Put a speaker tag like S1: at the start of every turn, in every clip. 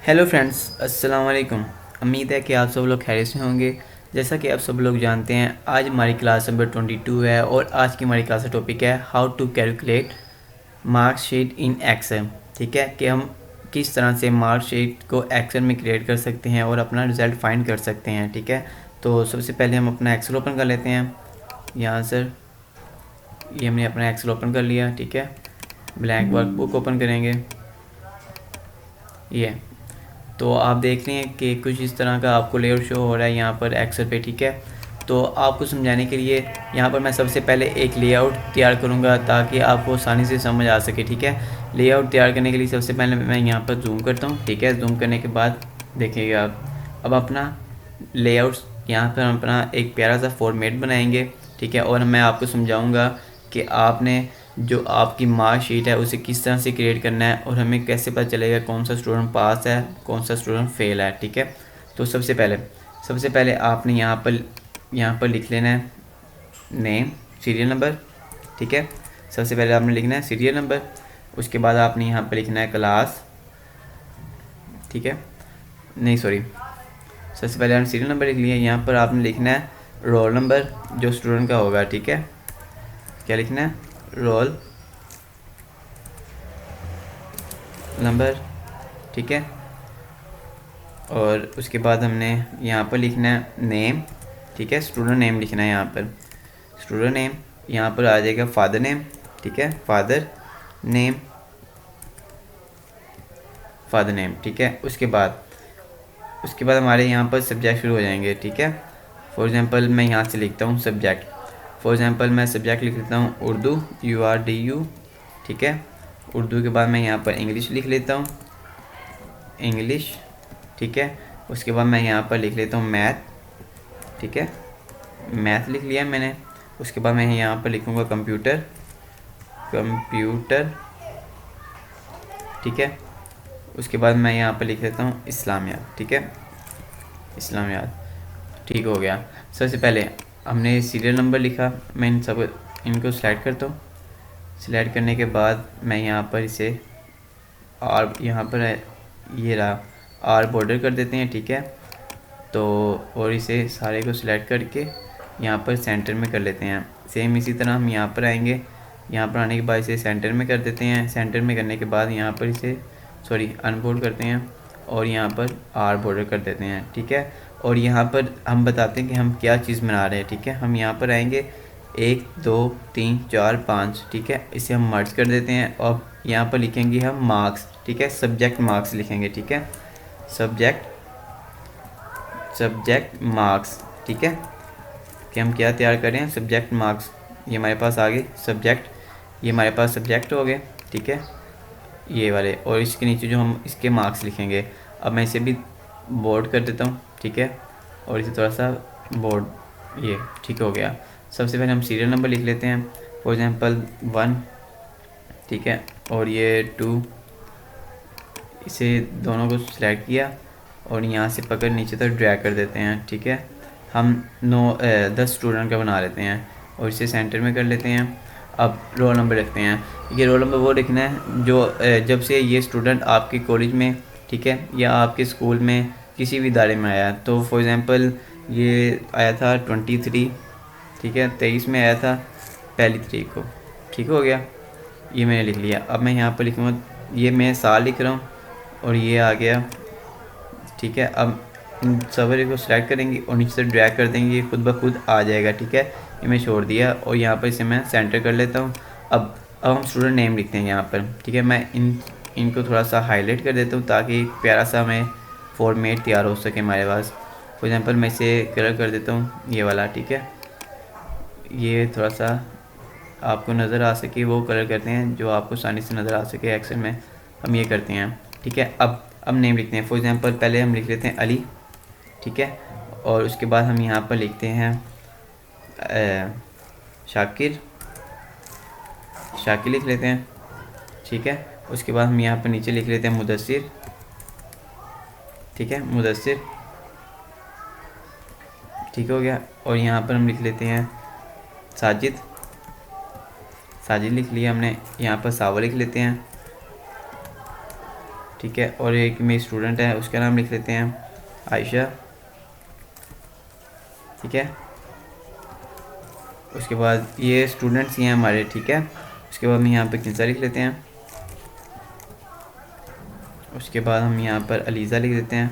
S1: Hello friends, अस्सलाम वालेकुम। उम्मीद है कि आप सब लोग खैरियत से होंगे। जैसा कि आप सब लोग जानते हैं, आज हमारी क्लास नंबर 22 है और आज की हमारी क्लास का टॉपिक है how to calculate marksheet in Excel. ठीक है, कि हम किस तरह से मार्कशीट को एक्सेल में क्रिएट कर सकते हैं और अपना रिज़ल्ट फाइंड कर सकते हैं। ठीक है, तो सबसे पहले हम अपना एक्सेल ओपन कर लेते हैं। यहाँ सर, ये हमने अपना एक्सेल ओपन कर लिया। ठीक है, ब्लैंक वर्कबुक ओपन करेंगे। ये तो आप देख रहे हैं कि कुछ इस तरह का आपको लेआउट शो हो रहा है यहाँ पर एक्सेल पे। ठीक है, तो आपको समझाने के लिए यहाँ पर मैं सबसे पहले एक लेआउट तैयार करूँगा ताकि आपको आसानी से समझ आ सके। ठीक है, लेआउट तैयार करने के लिए सबसे पहले मैं यहाँ पर जूम करता हूँ। ठीक है, जूम करने के बाद देखिएगा आप अब अपना लेआउट यहाँ पर हम अपना एक प्यारा सा फॉर्मेट बनाएंगे। ठीक है, और मैं आपको समझाऊँगा कि आपने जो आपकी मार्कशीट है उसे किस तरह से क्रिएट करना है और हमें कैसे पता चलेगा कौन सा स्टूडेंट पास है, कौन सा स्टूडेंट फेल है। ठीक है, तो सबसे पहले आपने यहाँ पर लिख लेना है नेम, सीरियल नंबर। ठीक है, सबसे पहले आपने लिखना है सीरियल नंबर। उसके बाद आपने यहाँ पर लिखना है क्लास। ठीक है, नहीं सॉरी, सबसे पहले आपने सीरियल नंबर लिख लिया। यहाँ पर आपने लिखना है रोल नंबर जो स्टूडेंट का होगा। ठीक है, क्या लिखना है? Roll number. ठीक है, और उसके बाद हमने यहाँ पर लिखना है नेम। ठीक है, स्टूडेंट नेम लिखना है यहाँ पर, स्टूडेंट नेम। यहाँ पर आ जाएगा फादर नेम। ठीक है, फादर नेम, फादर नेम। ठीक है, उसके बाद हमारे यहाँ पर सब्जेक्ट शुरू हो जाएंगे। ठीक है, फॉर एग्ज़ाम्पल मैं यहाँ से लिखता हूँ सब्जेक्ट। फॉर एग्ज़ाम्पल मैं सब्जेक्ट लिख लेता हूँ उर्दू, URDU। ठीक है, उर्दू के बाद मैं यहाँ पर इंग्लिश लिख लेता हूँ, इंग्लिश। ठीक है, उसके बाद मैं यहाँ पर लिख लेता हूँ मैथ। ठीक है, मैथ लिख लिया मैंने। उसके बाद मैं यहाँ पर लिखूँगा कंप्यूटर, कंप्यूटर। ठीक है, उसके बाद मैं यहाँ पर लिख लेता हूँ इस्लामियात। ठीक है, इस्लामियात। ठीक हो गया। सबसे पहले हमने सीरियल नंबर लिखा, मैं इनको सेलेक्ट करता हूँ। सेलेक्ट करने के बाद मैं यहाँ पर इसे आर, यहाँ पर है ये रहा, आर बॉर्डर कर देते हैं। ठीक है, तो और इसे सारे को सिलेक्ट करके यहाँ पर सेंटर में कर लेते हैं। सेम इसी तरह हम यहाँ पर आएंगे, यहाँ पर आने के बाद इसे सेंटर में कर देते हैं। सेंटर में करने के बाद यहाँ पर इसे अनबोर्ड करते हैं और यहाँ पर आर बॉर्डर कर देते हैं। ठीक है, और यहाँ पर हम बताते हैं कि हम क्या चीज़ बना रहे हैं। ठीक है, हम यहाँ पर आएंगे 1 2 3 4 5। ठीक है, इसे हम मर्ज कर देते हैं और यहाँ पर लिखेंगे हम मार्क्स। ठीक है, सब्जेक्ट मार्क्स लिखेंगे। ठीक है, सब्जेक्ट मार्क्स। ठीक है, कि हम क्या तैयार करें, सब्जेक्ट मार्क्स। ये हमारे पास आ गए सब्जेक्ट, ये हमारे पास सब्जेक्ट हो गए। ठीक है, ये वाले, और इसके नीचे जो हम इसके मार्क्स लिखेंगे। अब मैं इसे भी बोर्ड कर देता हूँ। ठीक है, और इसे थोड़ा सा बोर्ड, ये ठीक हो गया। सबसे पहले हम सीरियल नंबर लिख लेते हैं, फॉर एग्ज़ाम्पल 1। ठीक है, और ये 2। इसे दोनों को सिलेक्ट किया और यहाँ से पकड़ नीचे तक ड्रैग कर देते हैं। ठीक है, हम 10 स्टूडेंट का बना लेते हैं और इसे सेंटर में कर लेते हैं। अब रोल नंबर रखते हैं। ये रोल नंबर वो लिखना है जो जब से ये स्टूडेंट आपके कॉलेज में, ठीक है, या आपके स्कूल में किसी भी इदारे में आया। तो फॉर एग्ज़ाम्पल ये आया था 23। ठीक है, 23 में आया था, 1 तारीख को। ठीक हो गया, ये मैंने लिख लिया। अब मैं यहाँ पर लिखूँगा, ये मैं साल लिख रहा हूँ और ये आ गया। ठीक है, अब इन सभी को सिलेक्ट करेंगे और नीचे से ड्रैग कर देंगे, ये खुद ब खुद आ जाएगा। ठीक है, ये मैं छोड़ दिया और यहाँ पर इसे मैं सेंटर कर लेता हूँ। अब हम स्टूडेंट नेम लिखते हैं यहाँ पर। ठीक है, मैं इनको थोड़ा सा हाईलाइट कर देता हूँ ताकि प्यारा सा हमें फॉर्मेट तैयार हो सके हमारे पास। फॉर एग्ज़ाम्पल मैं इसे कलर कर देता हूँ ये वाला। ठीक है, ये थोड़ा सा आपको नज़र आ सके वो कलर करते हैं जो आपको आसानी से नज़र आ सके। एक्सेल में हम ये करते हैं। ठीक है, अब नेम लिखते हैं। फॉर एग्ज़ाम्पल पहले हम लिख लेते हैं अली। ठीक है, और उसके बाद हम यहाँ पर लिखते हैं शाकिर, शाकिर लिख लेते हैं। ठीक है, उसके बाद हम यहाँ पर नीचे लिख लेते हैं मुदस्सिर। ठीक है, मुदस्सिर। ठीक हो गया, और यहाँ पर हम लिख लेते हैं साजिद, साजिद लिख लिया हमने। यहाँ पर सावर लिख लेते हैं। ठीक है। और एक मेरी स्टूडेंट है, उसका नाम लिख लेते हैं आयशा, ठीक है। उसके बाद ये स्टूडेंट्स ही हैं हमारे, ठीक है। उसके बाद हम यहाँ पर किंसा लिख लेते हैं। उसके बाद हम यहाँ पर अलीज़ा लिख देते हैं,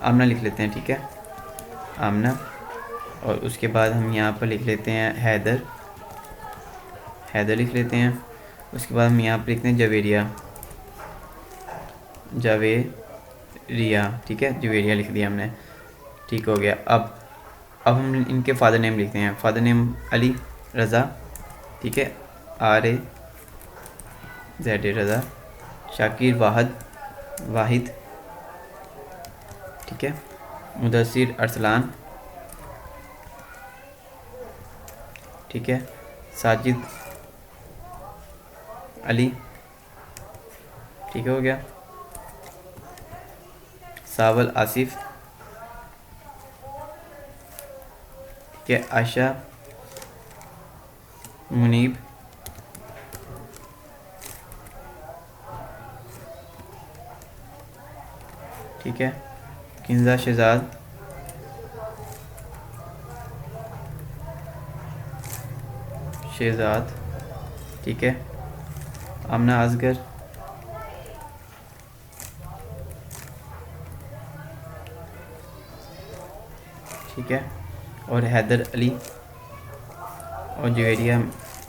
S1: आमना लिख लेते हैं, ठीक है, आमना। और उसके बाद हम यहाँ पर लिख लेते हैं हैदर, हैदर लिख लेते हैं। उसके बाद हम यहाँ पर लिखते हैं जवेरिया, जवेरिया, ठीक है, जवेरिया लिख दिया हमने, ठीक हो गया। अब हम इनके फादर नेम लिखते हैं। फादर नेम अली रज़ा, ठीक है, RAZA रज़ा। शाकिर वाहिद, ठीक है। मुदस्सिर अरसलान, ठीक है। साजिद अली, ठीक हो गया। सावल आसिफ, ठीक है। आयशा मुनीब, ठीक है। किंजा शहजाद, ठीक है। आमना असगर, ठीक है। और हैदर अली, और जवेरिया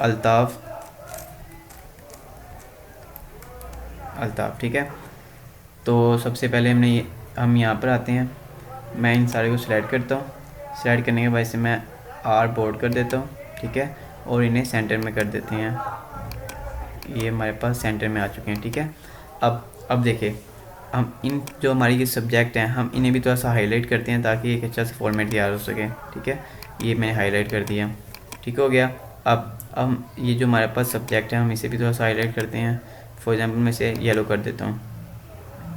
S1: अल्ताफ़, ठीक है। तो सबसे पहले हम यहाँ पर आते हैं। मैं इन सारे को सिलेक्ट करता हूँ। सिलेक्ट करने के बाद से मैं R बोर्ड कर देता हूँ, ठीक है। और इन्हें सेंटर में कर देते हैं। ये हमारे पास सेंटर में आ चुके हैं, ठीक है। अब देखिए, हम इन जो हमारी ये सब्जेक्ट हैं, हम इन्हें भी थोड़ा सा हाईलाइट करते हैं ताकि एक अच्छा सा फॉर्मेट तैयार हो सके, ठीक है। ये मैंने हाईलाइट कर दिया, ठीक हो गया। अब हम ये जो हमारे पास सब्जेक्ट है, हम इसे भी थोड़ा सा हाईलाइट करते हैं। फॉर एग्जांपल मैं इसे येलो कर देता हूँ,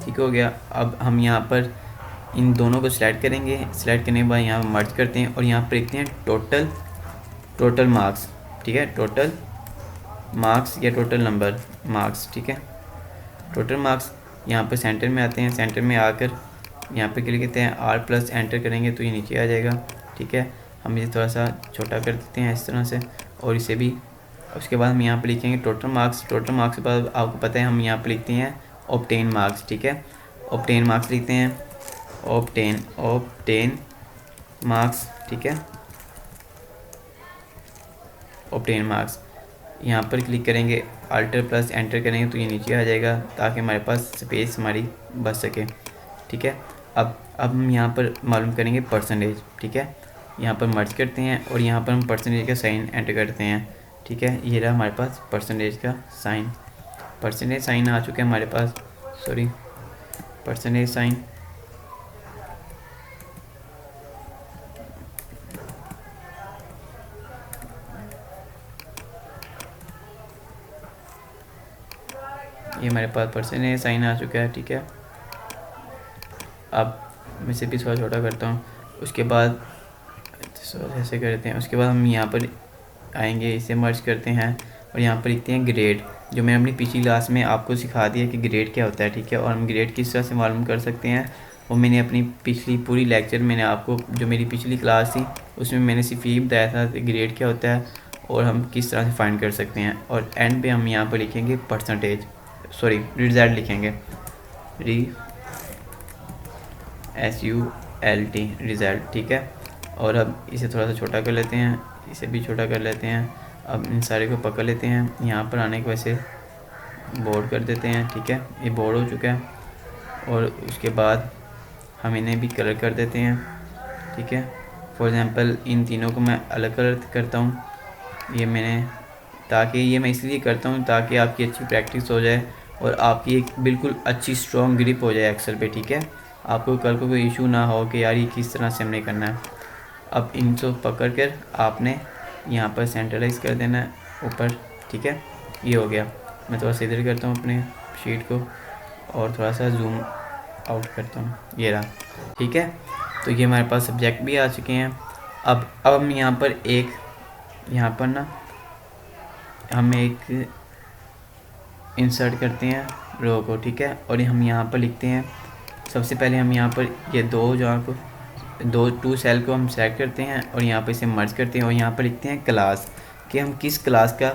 S1: ठीक हो गया। अब हम यहाँ पर इन दोनों को सिलेक्ट करेंगे। सिलेक्ट करने के बाद यहाँ मर्ज करते हैं और यहाँ पर लिखते हैं टोटल मार्क्स, ठीक है। टोटल मार्क्स या टोटल नंबर मार्क्स, ठीक है। टोटल मार्क्स यहाँ पर सेंटर में आते हैं। सेंटर में आकर यहाँ पे क्लिक करते हैं, R+ एंटर करेंगे तो ये नीचे आ जाएगा, ठीक है। हम इसे थोड़ा सा छोटा कर देते हैं इस तरह से, और इसे भी। उसके बाद हम यहाँ पे लिखेंगे टोटल मार्क्स। टोटल मार्क्स के बाद आपको पता है हम यहाँ पे लिखते हैं ऑब्टेन मार्क्स, ठीक है। ऑब्टेन मार्क्स लिखते हैं, ऑब्टेन मार्क्स, ठीक है। ऑब्टेन मार्क्स यहाँ पर क्लिक करेंगे, Alt+ एंटर करेंगे तो ये नीचे आ जाएगा ताकि हमारे पास स्पेस हमारी बच सके, ठीक है। अब हम यहाँ पर मालूम करेंगे परसेंटेज, ठीक है। यहाँ पर मर्ज करते हैं और यहाँ पर हम परसेंटेज का साइन एंटर करते हैं, ठीक है। ये रहा हमारे पास परसेंटेज का साइन। परसेंटेज साइन आ चुका है हमारे पास, सॉरी, परसेंटेज साइन। ये हमारे पास परसेंटेज साइन आ चुका है, ठीक है। अब मैं इसे भी थोड़ा छोटा करता हूँ। उसके बाद ऐसे करते हैं। उसके बाद हम यहाँ पर आएंगे, इसे मर्ज करते हैं और यहाँ पर लिखते हैं ग्रेड, जो मैंने अपनी पिछली क्लास में आपको सिखा दिया कि ग्रेड क्या होता है, ठीक है। और हम ग्रेड किस तरह से मालूम कर सकते हैं, वो मैंने अपनी पिछली पूरी लेक्चर मैंने आपको, जो मेरी पिछली क्लास थी उसमें मैंने सिर्फ ये बताया था कि ग्रेड क्या होता है और हम किस तरह से फाइंड कर सकते हैं। और एंड पे हम यहाँ पर लिखेंगे परसेंटेज, सॉरी, रिजल्ट लिखेंगे, RESULT, रिज़ल्ट, ठीक है। और अब इसे थोड़ा सा छोटा कर लेते हैं, इसे भी छोटा कर लेते हैं। अब इन सारे को पकड़ लेते हैं, यहाँ पर आने के वैसे बोर्ड कर देते हैं, ठीक है। ये बोर्ड हो चुका है। और उसके बाद हम इन्हें भी कलर कर देते हैं, ठीक है। फॉर एग्ज़ाम्पल इन तीनों को मैं अलग कलर करता हूँ, ये मैं इसलिए करता हूँ ताकि आपकी अच्छी प्रैक्टिस हो जाए और आपकी एक बिल्कुल अच्छी स्ट्रॉन्ग ग्रिप हो जाए एक्सेल पे, ठीक है। आपको कल को कोई इशू ना हो कि यार ये किस तरह से हमने करना है। अब इनको पकड़ कर आपने यहाँ पर सेंट्रलाइज कर देना है ऊपर, ठीक है। ये हो गया। मैं थोड़ा सा इधर करता हूँ अपने शीट को और थोड़ा सा जूम आउट करता हूँ, ये रहा, ठीक है। तो ये हमारे पास सब्जेक्ट भी आ चुके हैं। अब हम यहाँ पर यहाँ पर ना हम एक इंसर्ट करते हैं, रो को, ठीक है। और हम यहाँ पर लिखते हैं, सबसे पहले हम यहाँ पर ये टू सेल को हम सेलेक्ट करते हैं और यहाँ पर इसे मर्ज करते हैं और यहाँ पर लिखते हैं क्लास, कि हम किस क्लास का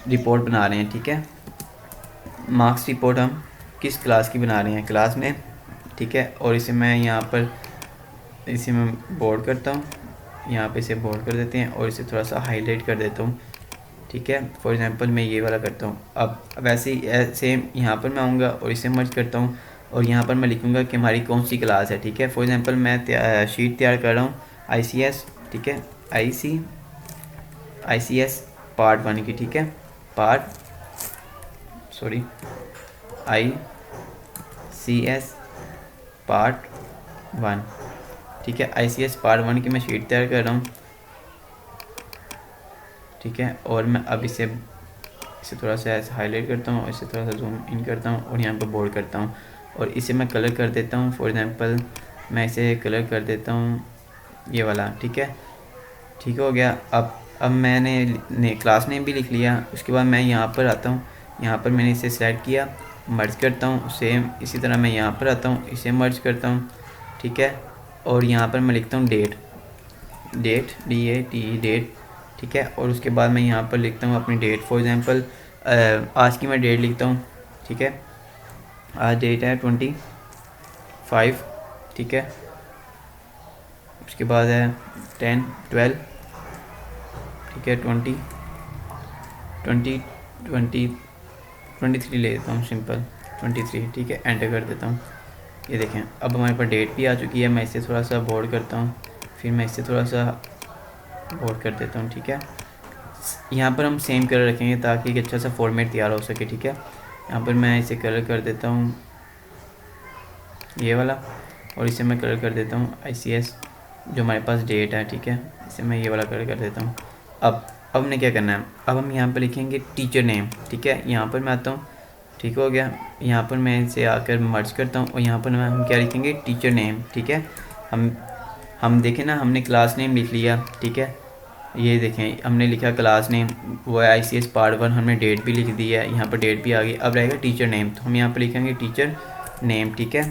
S1: रिपोर्ट बना रहे हैं, ठीक है। मार्क्स रिपोर्ट हम किस क्लास की बना रहे हैं, क्लास में, ठीक है। और इसे मैं यहाँ पर इसे मैं बोल्ड करता हूँ, यहाँ पे इसे बोल्ड कर देते हैं और इसे थोड़ा सा हाईलाइट कर देता हूँ, ठीक है। फॉर एग्जांपल मैं ये वाला करता हूँ। अब वैसे ही सेम यहाँ पर मैं आऊँगा और इसे मर्ज करता हूँ और यहाँ पर मैं लिखूँगा कि हमारी कौन सी क्लास है, ठीक है। फॉर एग्जांपल मैं शीट तैयार कर रहा हूँ ICS, ठीक है, ICS पार्ट 1 की, ठीक है, ICS पार्ट 1, ठीक है। ICS पार्ट 1 की मैं शीट तैयार कर रहा हूँ, ठीक है। और मैं अब इसे थोड़ा सा ऐसे हाईलाइट करता हूँ, इसे थोड़ा सा जूम इन करता हूँ और यहाँ पर बोल्ड करता हूँ और इसे मैं कलर कर देता हूँ। फॉर एग्जांपल मैं इसे कलर कर देता हूँ ये वाला, ठीक है, ठीक हो गया। अब मैंने क्लास नेम भी लिख लिया। उसके बाद मैं यहाँ पर आता हूँ, यहाँ पर मैंने इसे सेलेक्ट किया, मर्ज करता हूँ, सेम इसी तरह मैं यहाँ पर आता हूँ, इसे मर्ज करता हूँ, ठीक है। और यहाँ पर मैं लिखता हूँ डेट, DATE डेट, ठीक है। और उसके बाद मैं यहाँ पर लिखता हूँ अपनी डेट। फॉर एग्जांपल आज की मैं डेट लिखता हूँ, ठीक है, आज डेट है 25, ठीक है। उसके बाद है 10 12, ठीक है, 20 23 ले लेता हूँ, सिंपल 23, ठीक है, एंटर कर देता हूँ। ये देखें अब हमारे पास डेट भी आ चुकी है। मैं इसे थोड़ा सा बोल्ड करता हूँ, फिर मैं इसे थोड़ा सा बोल्ड कर देता हूँ, ठीक है। यहाँ पर हम सेम कलर रखेंगे ताकि एक अच्छा सा फॉर्मेट तैयार हो सके, ठीक है। यहाँ पर मैं इसे कलर कर देता हूँ ये वाला और इसे मैं कलर कर देता हूँ ICS जो हमारे पास डेट है, ठीक है। इसे मैं ये वाला कलर कर देता हूँ। अब हमने क्या करना है, अब हम यहाँ पर लिखेंगे टीचर नेम, ठीक है। यहाँ पर मैं आता हूँ, ठीक हो गया। यहाँ पर मैं इसे आकर मर्ज करता हूँ और यहाँ पर हम क्या लिखेंगे, टीचर नेम, ठीक है। हम देखें ना, हमने क्लास नेम लिख लिया, ठीक है। ये देखें हमने लिखा क्लास नेम, वो है ICS पार्ट 1, हमने डेट भी लिख दी है, यहाँ पर डेट भी आ गई। अब रहेगा टीचर नेम, तो हम यहाँ पर लिखेंगे टीचर नेम, ठीक है।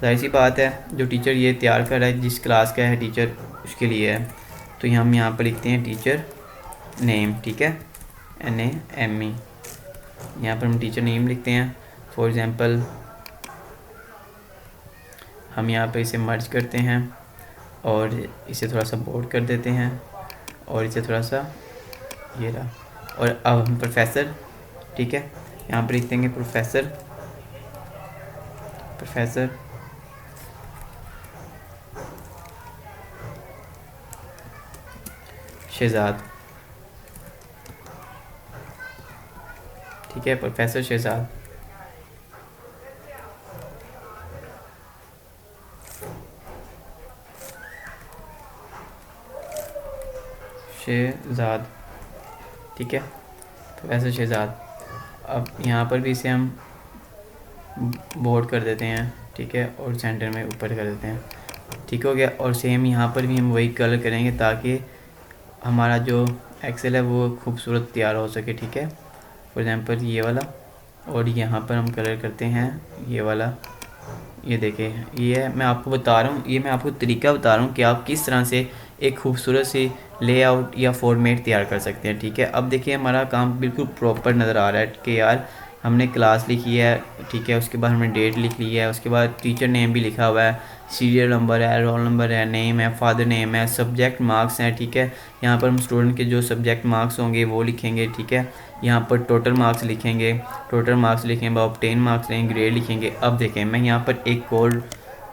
S1: जाहिर सी बात है जो टीचर ये तैयार कर रहा है जिस क्लास का है टीचर उसके लिए है, तो हम यहाँ पर लिखते हैं टीचर नेम, ठीक है, NAME। यहाँ पर हम टीचर नेम लिखते हैं। फॉर एग्ज़ाम्पल हम यहाँ पर इसे मर्ज करते हैं और इसे थोड़ा सा बोल्ड कर देते हैं और इसे थोड़ा सा ये रहा। और अब हम प्रोफेसर, ठीक है, यहाँ पर लिख देंगे प्रोफेसर शहजाद, ठीक है, प्रोफेसर शहजाद। ठीक है, प्रोफेसर शहजाद। अब यहाँ पर भी इसे हम बोर्ड कर देते हैं, ठीक है, और सेंटर में ऊपर कर देते हैं, ठीक हो गया। और सेम यहाँ पर भी हम वही कलर करेंगे ताकि हमारा जो एक्सेल है वो खूबसूरत तैयार हो सके, ठीक है। फॉर एग्जांपल ये वाला, और यहाँ पर हम कलर करते हैं ये वाला। ये देखें, ये है, मैं आपको बता रहा हूँ, ये मैं आपको तरीका बता रहा हूँ कि आप किस तरह से एक खूबसूरत सी लेआउट या फॉर्मेट तैयार कर सकते हैं, ठीक है। अब देखिए हमारा काम बिल्कुल प्रॉपर नज़र आ रहा है कि यार हमने क्लास लिखी है, ठीक है, उसके बाद हमने डेट लिख ली है, उसके बाद टीचर नेम भी लिखा हुआ है, सीरियल नंबर है, रोल नंबर है, नेम है, फादर नेम है, सब्जेक्ट मार्क्स हैं, ठीक है। यहाँ पर हम स्टूडेंट के जो सब्जेक्ट मार्क्स होंगे वो लिखेंगे, ठीक है। यहाँ पर टोटल मार्क्स लिखेंगे, ऑब्टेन मार्क्स लेंगे, ग्रेड लिखेंगे। अब देखें मैं यहाँ पर एक और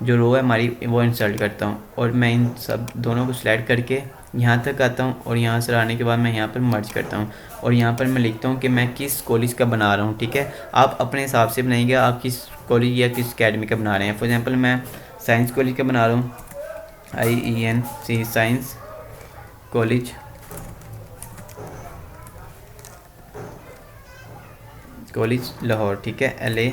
S1: जो रो है हमारी वो इंसर्ट करता हूँ और मैं इन सब दोनों को सिलेक्ट करके यहाँ तक आता हूँ और यहाँ से आने के बाद मैं यहाँ पर मर्ज करता हूँ और यहाँ पर मैं लिखता हूँ कि मैं किस कॉलेज का बना रहा हूँ, ठीक है। आप अपने हिसाब से बनाइएगा आप किस कॉलेज या किस अकेडमी का बना रहे हैं। फॉर एग्जांपल मैं साइंस कॉलेज का बना रहा हूँ, IENC साइंस कॉलेज लाहौर, ठीक है, LA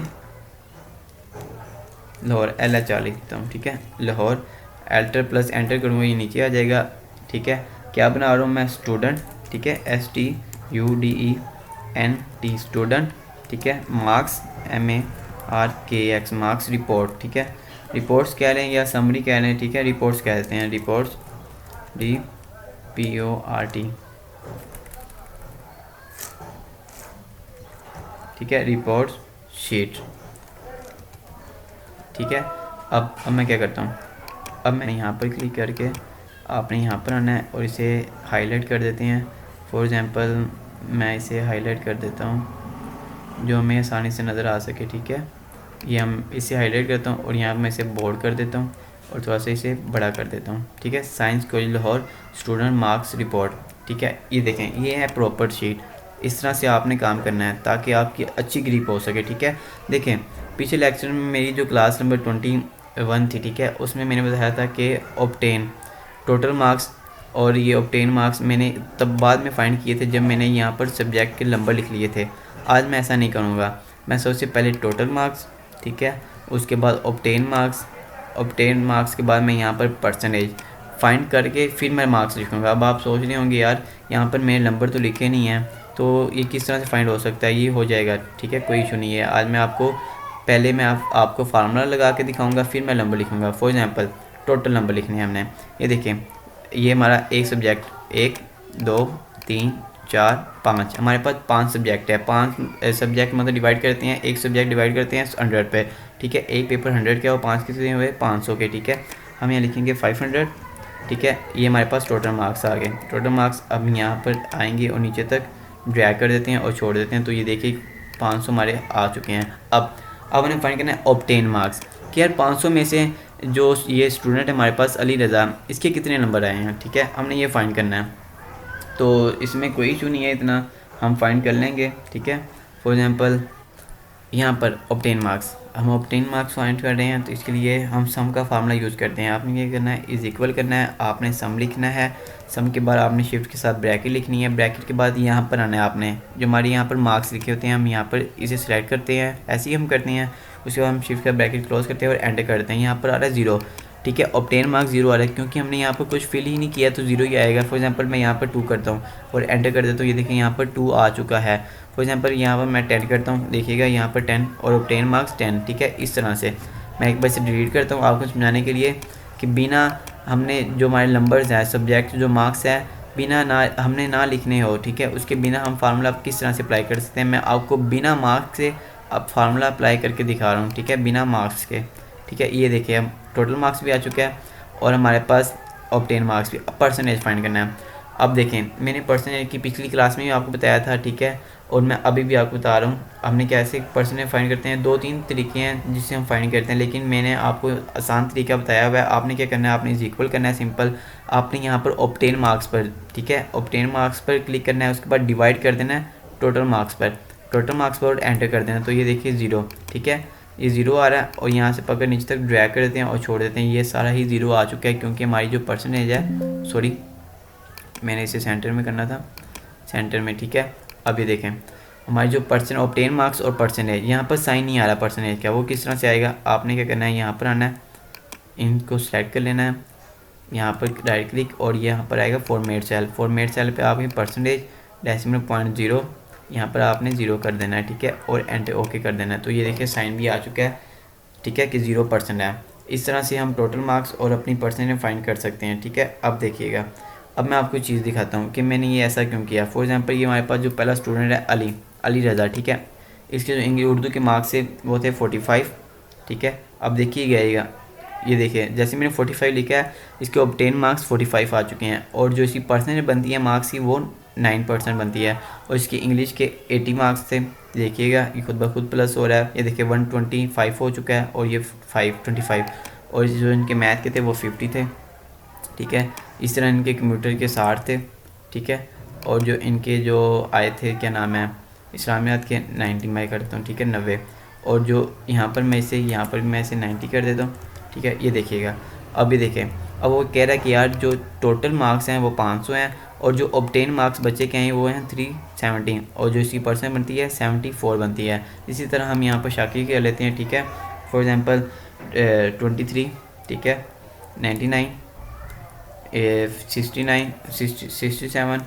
S1: लाहौर, LHR लिखता हूँ, ठीक है, लाहौर। एल्टर प्लस एंटर करूँगा ये नीचे आ जाएगा, ठीक है। क्या बना रहा हूँ मैं, स्टूडेंट, ठीक है, STUDENT स्टूडेंट, ठीक है, मार्क्स MARKS मार्क्स रिपोर्ट, ठीक है। रिपोर्ट्स कह लें या समरी कह लें, ठीक है, रिपोर्ट्स कहते हैं, रिपोर्ट्स REPORT, ठीक है, रिपोर्ट शीट, ठीक है। अब मैं क्या करता हूँ, अब मैं यहाँ पर क्लिक करके आपने यहाँ पर आना है और इसे हाईलाइट कर देते हैं। फॉर एग्ज़ाम्पल मैं इसे हाईलाइट कर देता हूँ जो हमें आसानी से नज़र आ सके, ठीक है। ये हम इसे हाईलाइट करता हूँ और यहाँ मैं इसे बोल्ड कर देता हूँ और थोड़ा सा इसे बड़ा कर देता हूँ, ठीक है। Science college Lahore student marks report, ठीक है। ये देखें, ये है प्रॉपर शीट। इस तरह से आपने काम करना है ताकि आपकी अच्छी ग्रिप हो सके, ठीक है। देखें, पिछले लेक्चर में मेरी जो क्लास नंबर 21 थी, ठीक है, उसमें मैंने बताया था कि ऑब्टेन टोटल मार्क्स और ये ऑब्टेन मार्क्स मैंने तब बाद में फाइंड किए थे जब मैंने यहाँ पर सब्जेक्ट के नंबर लिख लिए थे। आज मैं ऐसा नहीं करूँगा, मैं सबसे पहले टोटल मार्क्स, ठीक है, उसके बाद ऑब्टेन मार्क्स के बाद मैं यहाँ पर परसेंटेज फाइंड करके फिर मैं मार्क्स लिखूँगा। अब आप सोच रहे होंगे यार यहाँ पर मेरे नंबर तो लिखे नहीं हैं, तो ये किस तरह से फाइंड हो सकता है। ये हो जाएगा, ठीक है, कोई इशू नहीं है। आज मैं आपको पहले मैं आपको फार्मूला लगा के दिखाऊंगा, फिर मैं नंबर लिखूंगा। फॉर एग्जांपल टोटल नंबर लिखने हैं हमने। ये देखिए, ये हमारा एक सब्जेक्ट 1 2 3 4 5, हमारे पास 5 सब्जेक्ट है। 5 सब्जेक्ट मतलब डिवाइड करते हैं, एक सब्जेक्ट डिवाइड करते हैं 100 पे, ठीक है। एक पेपर 100 के और 5 कितने हुए 500 के, ठीक है। हम यहाँ लिखेंगे 500, ठीक है। ये हमारे पास टोटल मार्क्स आ गए। टोटल मार्क्स अब यहाँ पर आएंगे और नीचे तक ड्रैग कर देते हैं और छोड़ देते हैं, तो ये देखिए 500 हमारे आ चुके हैं। अब हमें फाइंड करना है ऑब्टेन मार्क्स कि यार 500 में से जो ये स्टूडेंट है हमारे पास अली रज़ा, इसके कितने नंबर आए हैं, ठीक है, हमने ये फाइंड करना है। तो इसमें कोई इशू नहीं है, इतना हम फाइंड कर लेंगे, ठीक है। फॉर एग्जांपल यहाँ पर ऑब्टेन मार्क्स, हम ऑब्टेन मार्क्स फाइंड कर रहे हैं, तो इसके लिए हम सम का फार्मूला यूज़ करते हैं। आपने ये करना है, इज़ इक्वल करना है, आपने सम लिखना है, सम के बाद आपने शिफ्ट के साथ ब्रैकेट लिखनी है, ब्रैकेट के बाद यहाँ पर आना है आपने जो हमारे यहाँ पर मार्क्स लिखे होते हैं, हम यहाँ पर इसे सिलेक्ट करते हैं, ऐसे ही हम करते हैं। उसके बाद हम शिफ्ट का ब्रैकेट क्लोज करते हैं और एंटर करते हैं। यहाँ पर आ रहा है 0, ठीक है, ऑब्टेन मार्क्स 0 आ रहा है क्योंकि हमने यहाँ पर कुछ फिल ही नहीं किया, तो 0 ही आएगा। फॉर एग्जांपल मैं यहाँ पर 2 करता हूँ और एंटर कर देता हूँ, ये देखिए यहाँ पर 2 आ चुका है। फॉर एग्जांपल यहाँ पर मैं 10 करता हूँ, देखिएगा यहाँ पर 10 और ऑब्टेन मार्क्स 10, ठीक है। इस तरह से मैं एक बार से डिलीट करता हूँ आपको समझाने के लिए कि बिना हमने जो हमारे नंबर्स हैं, सब्जेक्ट जो मार्क्स है, बिना ना हमने ना लिखने हो, ठीक है, उसके बिना हम फार्मूला किस तरह से अप्लाई कर सकते हैं। मैं आपको बिना मार्क्स से अब फार्मूला अप्लाई करके दिखा रहा हूँ, ठीक है, बिना मार्क्स के, ठीक है। ये देखिए हम टोटल मार्क्स भी आ चुका है और हमारे पास ऑब्टेन मार्क्स भी। अब परसेंटेज फाइंड करना है। अब देखें, मैंने परसेंटेज की पिछली क्लास में भी आपको बताया था, ठीक है, और मैं अभी भी आपको बता रहा हूँ हमने कैसे परसेंटेज फाइंड करते हैं। 2-3 तरीके हैं जिससे हम फाइंड करते हैं, लेकिन मैंने आपको आसान तरीका बताया हुआ है। आपने क्या करना है, आपने इज इक्वल करना है, सिंपल। आपने यहाँ पर ऑब्टेन मार्क्स पर, ठीक है, ऑब्टेन मार्क्स पर क्लिक करना है, उसके बाद डिवाइड कर देना है टोटल मार्क्स पर एंटर कर देना। तो ये देखिए 0, ठीक है, ये 0 आ रहा है और यहाँ से पकड़ नीचे तक ड्रैग कर देते हैं और छोड़ देते हैं। ये सारा ही 0 आ चुका है क्योंकि हमारी जो परसेंटेज है, सॉरी मैंने इसे सेंटर में करना था, सेंटर में, ठीक है। अब ये देखें हमारी जो ऑब्टेन मार्क्स और परसेंटेज, यहाँ पर साइन नहीं आ रहा परसेंटेज का, वो किस तरह से आएगा। आपने क्या करना है, यहाँ पर आना है, इनको सेलेक्ट कर लेना है, यहाँ पर राइट क्लिक और यहाँ पर आएगा फॉर्मेट सेल पे आपके परसेंटेज डेसिमल पॉइंट 0 यहाँ पर आपने 0 कर देना है, ठीक है, और एंटर ओके कर देना है। तो ये देखिए साइन भी आ चुका है, ठीक है, कि 0% है। इस तरह से हम टोटल मार्क्स और अपनी परसेंटेज फाइंड कर सकते हैं, ठीक है। अब देखिएगा, अब मैं आपको चीज़ दिखाता हूँ कि मैंने ये ऐसा क्यों किया। फॉर एग्जांपल ये हमारे पास जो पहला स्टूडेंट है अली रज़ा, ठीक है, इसके जो इंग्लिश उर्दू के मार्क्स थे वो थे 45, ठीक है। अब देखिएगा, ये देखिए जैसे मैंने 45 लिखा है, इसके ऑब्टेन मार्क्स 45 आ चुके हैं और जो इसकी परसेंटेज बनती है मार्क्स की वो 9% बनती है। और इसके इंग्लिश के 80 मार्क्स थे, देखिएगा ये खुद ब खुद प्लस हो रहा है। ये देखिए 125 हो चुका है और ये 525, और जो इनके मैथ के थे वो 50 थे, ठीक है। इस तरह इनके कंप्यूटर के 60 थे, ठीक है, और जो इनके जो आए थे क्या नाम है इस्लामियात के 90 मैं करता हूँ, ठीक है, 90, और जो यहाँ पर मैं इसे 90 कर देता हूँ, ठीक है। ये देखिएगा, अब ये देखें, अब वो कह रहा है कि यार जो टोटल मार्क्स हैं वो 500 हैं और जो ऑब्टेन मार्क्स बच्चे के हैं वो हैं 370 और जो इसकी परसेंट बनती है 74 बनती है। इसी तरह हम यहाँ पर शाकी कर लेते हैं, ठीक है। फॉर एग्जांपल 23, ठीक है, 99, 69, 67,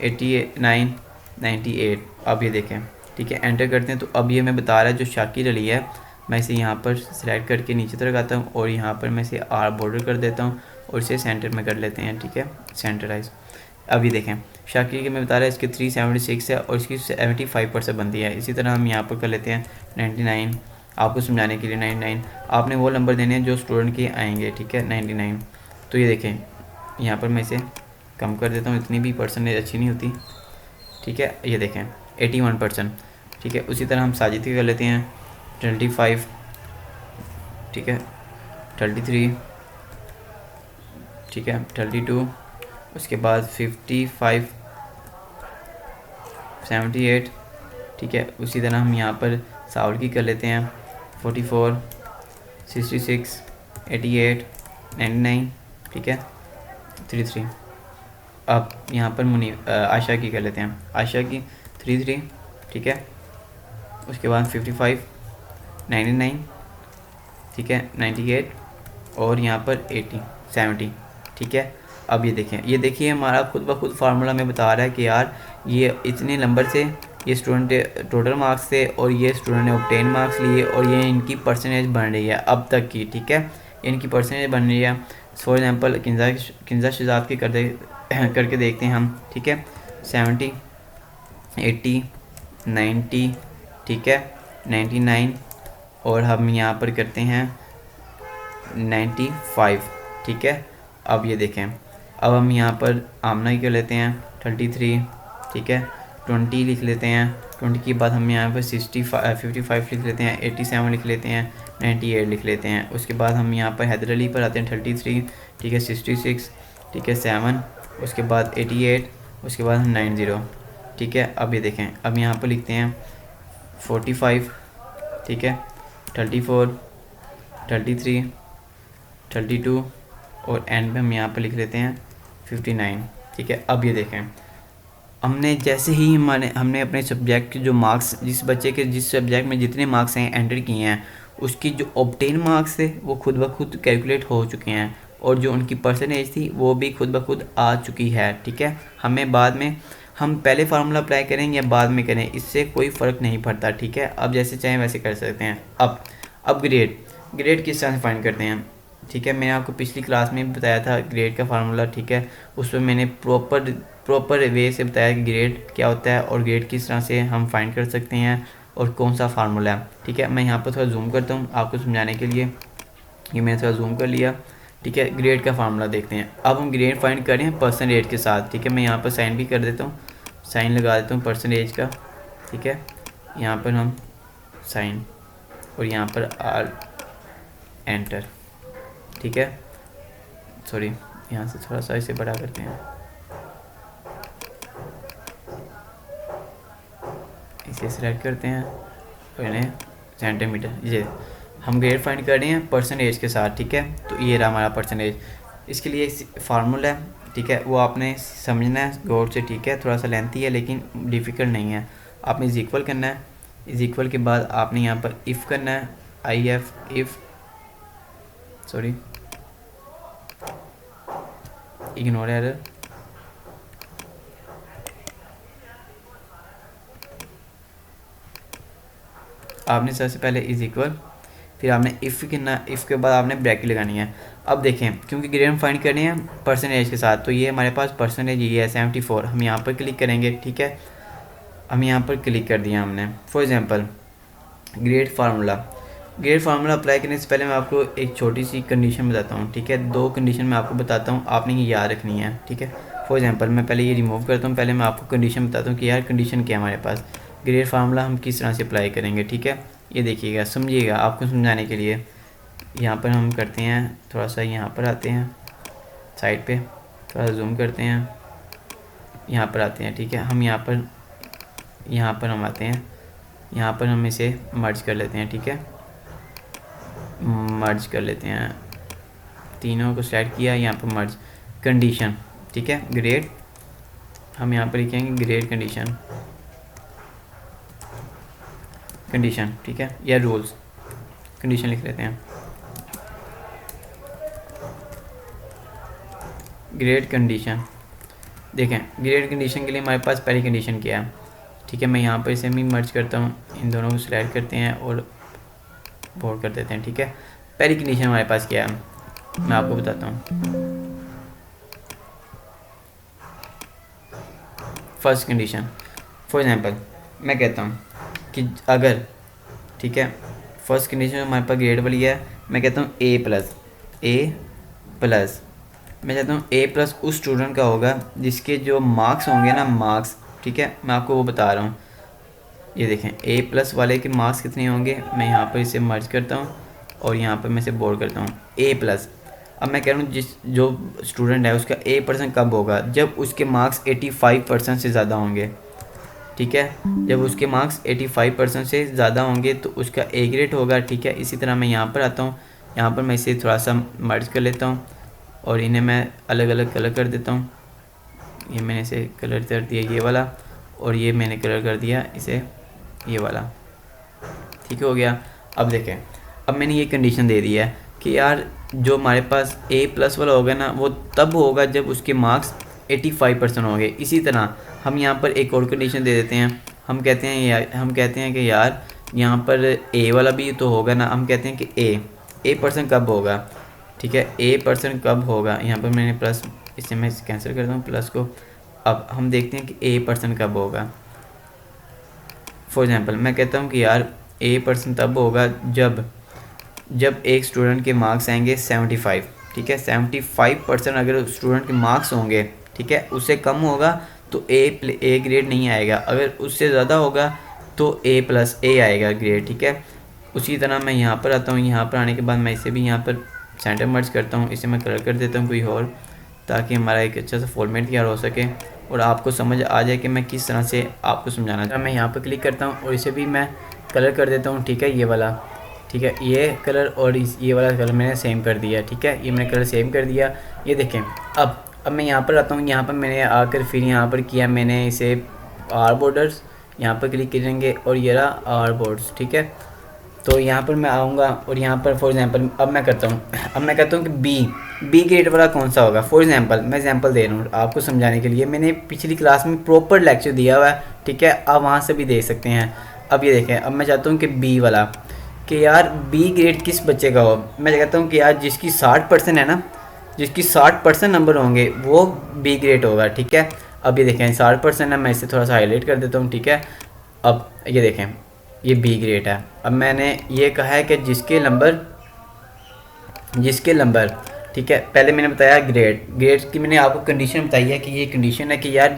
S1: 89, 98। अब ये देखें ठीक है, एंटर करते हैं। तो अब ये हमें बता रहा है जो शाकिर अली है, मैं इसे यहाँ पर सिलेक्ट करके नीचे तरफ आता हूँ और यहाँ पर मैं इसे आर बॉर्डर कर देता हूँ और इसे सेंटर में कर लेते हैं। ठीक है, सेंटराइज। अभी देखें शाकिर के मैं बता रहा है इसके 376 है और इसकी 75% बनती है। इसी तरह हम यहाँ पर कर लेते हैं 99, आपको समझाने के लिए 99 आपने वो नंबर देने हैं जो स्टूडेंट के आएंगे। ठीक है, 99। तो ये देखें यहाँ पर मैं इसे कम कर देता हूँ, इतनी भी परसेंटेज अच्छी नहीं होती। ठीक है, ये देखें 81%। ठीक है, उसी तरह हम साजिद की कर लेते हैं 25। ठीक है, 33। ठीक है, 32। उसके बाद 55, 78। ठीक है, उसी तरह हम यहाँ पर साउल की कर लेते हैं 44, 66, 88, 99। ठीक है, 33। अब यहाँ पर आशा की कर लेते हैं, आशा की 33। ठीक है, उसके बाद 55, 99। ठीक है, 98 और यहाँ पर 80, 70। ठीक है, अब ये देखिए हमारा खुद ब खुद फार्मूला में बता रहा है कि यार ये इतने नंबर से ये स्टूडेंट टोटल मार्क्स थे और ये स्टूडेंट ने ऑब्टेन मार्क्स लिए और ये इनकी परसेंटेज बन रही है अब तक की। ठीक है, इनकी परसेंटेज बन रही है। फॉर एग्जांपल किंजा शहजाद की करके देखते हैं हम। ठीक है, 70, 80, 90। ठीक है, 99 और हम यहाँ पर करते हैं 95। ठीक है, अब ये देखें अब हम यहाँ पर आमना की कर लेते हैं 33। ठीक है, 20 लिख लेते हैं। 20 के बाद हम यहाँ पर 55 लिख लेते हैं, 87 लिख लेते हैं, 98 लिख लेते हैं। उसके बाद हम यहाँ पर हैदर अली पर आते हैं 33। ठीक है, 66। ठीक है, 7। उसके बाद 88। उसके बाद हम 90। ठीक है, अब ये देखें अब यहाँ पर लिखते हैं 45। ठीक है, 34, 33, 32 और एंड में हम यहाँ पर लिख लेते हैं 59। ठीक है, अब ये देखें हमने जैसे ही हमने अपने सब्जेक्ट के जो मार्क्स जिस बच्चे के जिस सब्जेक्ट में जितने मार्क्स हैं एंटर किए हैं उसकी जो ऑब्टेन मार्क्स थे वो खुद ब खुद कैलकुलेट हो चुके हैं और जो उनकी परसेंटेज थी वो भी खुद ब खुद आ चुकी है। ठीक है, हमें बाद में हम पहले फार्मूला अप्लाई करें या बाद में करें इससे कोई फ़र्क नहीं पड़ता। ठीक है, अब जैसे चाहें वैसे कर सकते हैं। अब ग्रेड किस तरह से फाइंड करते हैं। ठीक है, मैंने आपको पिछली क्लास में भी बताया था ग्रेड का फार्मूला। ठीक है, उसमें मैंने प्रॉपर वे से बताया कि ग्रेड क्या होता है और ग्रेड किस तरह से हम फाइंड कर सकते हैं और कौन सा फार्मूला है। ठीक है, मैं यहाँ पर थोड़ा जूम करता हूँ आपको समझाने के लिए, ये मैंने थोड़ा जूम कर लिया। ठीक है, ग्रेड का फार्मूला देखते हैं। अब हम ग्रेड फाइंड करें परसेंटेज के साथ। ठीक है, मैं यहाँ पर साइन भी कर देता हूँ, साइन लगा देता हूँ परसेंटेज का। ठीक है, यहाँ पर हम साइन और यहाँ पर आर एंटर। ठीक है, सॉरी यहाँ से थोड़ा सा इसे बड़ा करते हैं, इसे सिलेक्ट करते हैं और इन्हें सेंटीमीटर। ये हम ग्रेड फाइंड कर रहे हैं परसेंटेज के साथ। ठीक है, तो ये रहा हमारा परसेंटेज। इसके लिए फार्मूला है। ठीक है, वो आपने समझना है गौर से। ठीक है, थोड़ा सा लेंथी है लेकिन डिफ़िकल्ट नहीं है। आपने इज इक्वल करना है, इज इक्वल के बाद आपने यहाँ पर इफ़ करना है, इफ़ सॉरी इग्नोर एरर। आपने सबसे पहले इज इक्वल, फिर आपने इफ़ करना, इफ़ के बाद आपने ब्रैकेट लगानी है। अब देखें क्योंकि ग्रेड फाइंड करनी है परसेंटेज के साथ, तो ये हमारे पास परसेंटेज ये है 74। हम यहाँ पर क्लिक करेंगे। ठीक है, हम यहाँ पर क्लिक कर दिया हमने। For example grade formula apply करने से पहले मैं आपको एक छोटी सी कंडीशन बताता हूँ। ठीक है, 2 कंडीशन मैं आपको बताता हूँ, आपने ये याद रखनी है। ठीक है, फॉर एग्जांपल मैं पहले ये रिमूव करता हूँ, पहले मैं आपको कंडीशन बताता हूँ कि यार कंडीशन क्या है हमारे पास, ग्रेड फार्मूला हम किस तरह से अप्लाई करेंगे। ठीक है, ये देखिएगा, समझिएगा, आपको समझाने के लिए यहाँ पर हम करते हैं थोड़ा सा, यहाँ पर आते हैं साइड पे, थोड़ा जूम करते हैं, यहाँ पर आते हैं। ठीक है, हम यहाँ पर हम आते हैं, यहाँ पर हम इसे मर्ज कर लेते हैं। ठीक है, मर्ज कर लेते हैं, तीनों को सेलेक्ट किया, यहाँ पर मर्ज कंडीशन। ठीक है, ग्रेड हम यहाँ पर लिखेंगे ग्रेड कंडीशन। ठीक है, या रूल्स कंडीशन लिख लेते हैं, ग्रेड कंडीशन। देखें ग्रेड कंडीशन के लिए हमारे पास पहली कंडीशन क्या है। ठीक है। मैं यहाँ पर इसे भी मर्ज करता हूँ, इन दोनों को सिलेक्ट करते हैं और बोर्ड कर देते हैं, ठीक है। पहली कंडीशन हमारे पास क्या है मैं आपको बताता हूँ। फर्स्ट कंडीशन, फॉर एग्जांपल मैं कहता हूँ कि अगर, ठीक है, फर्स्ट कंडीशन हमारे पास ग्रेड वाली है, मैं कहता हूँ ए प्लस, मैं चाहता हूँ ए प्लस उस स्टूडेंट का होगा जिसके जो मार्क्स होंगे ना, मार्क्स, ठीक है, मैं आपको वो बता रहा हूँ। ये देखें ए प्लस वाले के मार्क्स कितने होंगे, मैं यहाँ पर इसे मर्ज करता हूँ और यहाँ पर मैं इसे बोर्ड करता हूँ ए प्लस। अब मैं कह रहा हूँ जो स्टूडेंट है उसका A% कब होगा, जब उसके मार्क्स 85% से ज़्यादा होंगे, ठीक है। जब उसके मार्क्स 85% से ज़्यादा होंगे तो उसका A ग्रेड होगा, ठीक है। इसी तरह मैं यहाँ पर आता हूँ, यहाँ पर मैं इसे थोड़ा सा मर्ज कर लेता हूँ और इन्हें मैं अलग अलग कलर कर देता हूँ। ये मैंने इसे कलर कर दिया ये वाला, और ये मैंने कलर कर दिया इसे ये वाला, ठीक हो गया। अब देखें, अब मैंने ये कंडीशन दे दी है कि यार जो हमारे पास A+ वाला होगा ना वो तब होगा जब उसके मार्क्स 85% होंगे। इसी तरह हम यहाँ पर एक और कंडीशन दे देते हैं, हम कहते हैं कि यार यहाँ पर A वाला भी तो होगा ना, हम कहते हैं कि A% कब होगा, ठीक है, A% कब होगा। यहाँ पर मैंने प्लस, इससे मैं कैंसिल करता हूँ प्लस को। अब हम देखते हैं कि A% कब होगा। फॉर एग्जांपल मैं कहता हूँ कि यार A% तब होगा जब एक स्टूडेंट के मार्क्स आएंगे 75, ठीक है। 75% अगर स्टूडेंट के मार्क्स होंगे, ठीक है, उससे कम होगा तो ए ग्रेड नहीं आएगा, अगर उससे ज़्यादा होगा तो A+ आएगा ग्रेड, ठीक है। उसी तरह मैं यहाँ पर आता हूँ, यहाँ पर आने के बाद मैं इसे भी यहाँ पर सेंटर मर्ज करता हूँ, इसे मैं कलर कर देता हूँ कोई और, ताकि हमारा एक अच्छा सा फॉर्मेट तैयार हो सके और आपको समझ आ जाए कि मैं किस तरह से आपको समझाना चाहता हूँ। मैं यहाँ पर क्लिक करता हूँ और इसे भी मैं कलर कर देता हूँ, ठीक है, ये वाला, ठीक है, ये कलर और ये वाला कलर मैंने सेम कर दिया, ठीक है, ये मैंने कलर सेम कर दिया। ये देखें, अब मैं यहाँ पर आता हूँ, यहाँ पर मैंने आकर फिर यहाँ पर किया मैंने इसे आर बॉर्डर्स, यहाँ पर क्लिक करेंगे और ये रहा आर बॉर्डर्स, ठीक है। तो यहाँ पर मैं आऊँगा और यहाँ पर फॉर एग्जांपल अब मैं कहता हूँ कि बी ग्रेड वाला कौन सा होगा। फॉर एग्जांपल मैं एग्जांपल दे रहा हूँ आपको समझाने के लिए, मैंने पिछली क्लास में प्रॉपर लेक्चर दिया हुआ है, ठीक है, आप वहाँ से भी देख सकते हैं। अब ये देखें, अब मैं चाहता हूँ कि बी वाला, कि यार बी ग्रेड किस बच्चे का हो। मैं कहता हूँ कि यार जिसकी 60% है ना, जिसकी 60% नंबर होंगे वो बी ग्रेड होगा, ठीक है। अब ये देखें 60% है, मैं इसे थोड़ा सा हाईलाइट कर देता हूँ, ठीक है। अब ये देखें ये बी ग्रेड है। अब मैंने ये कहा है कि जिसके नंबर, ठीक है, पहले मैंने बताया ग्रेड की मैंने आपको कंडीशन बताई है कि ये कंडीशन है कि यार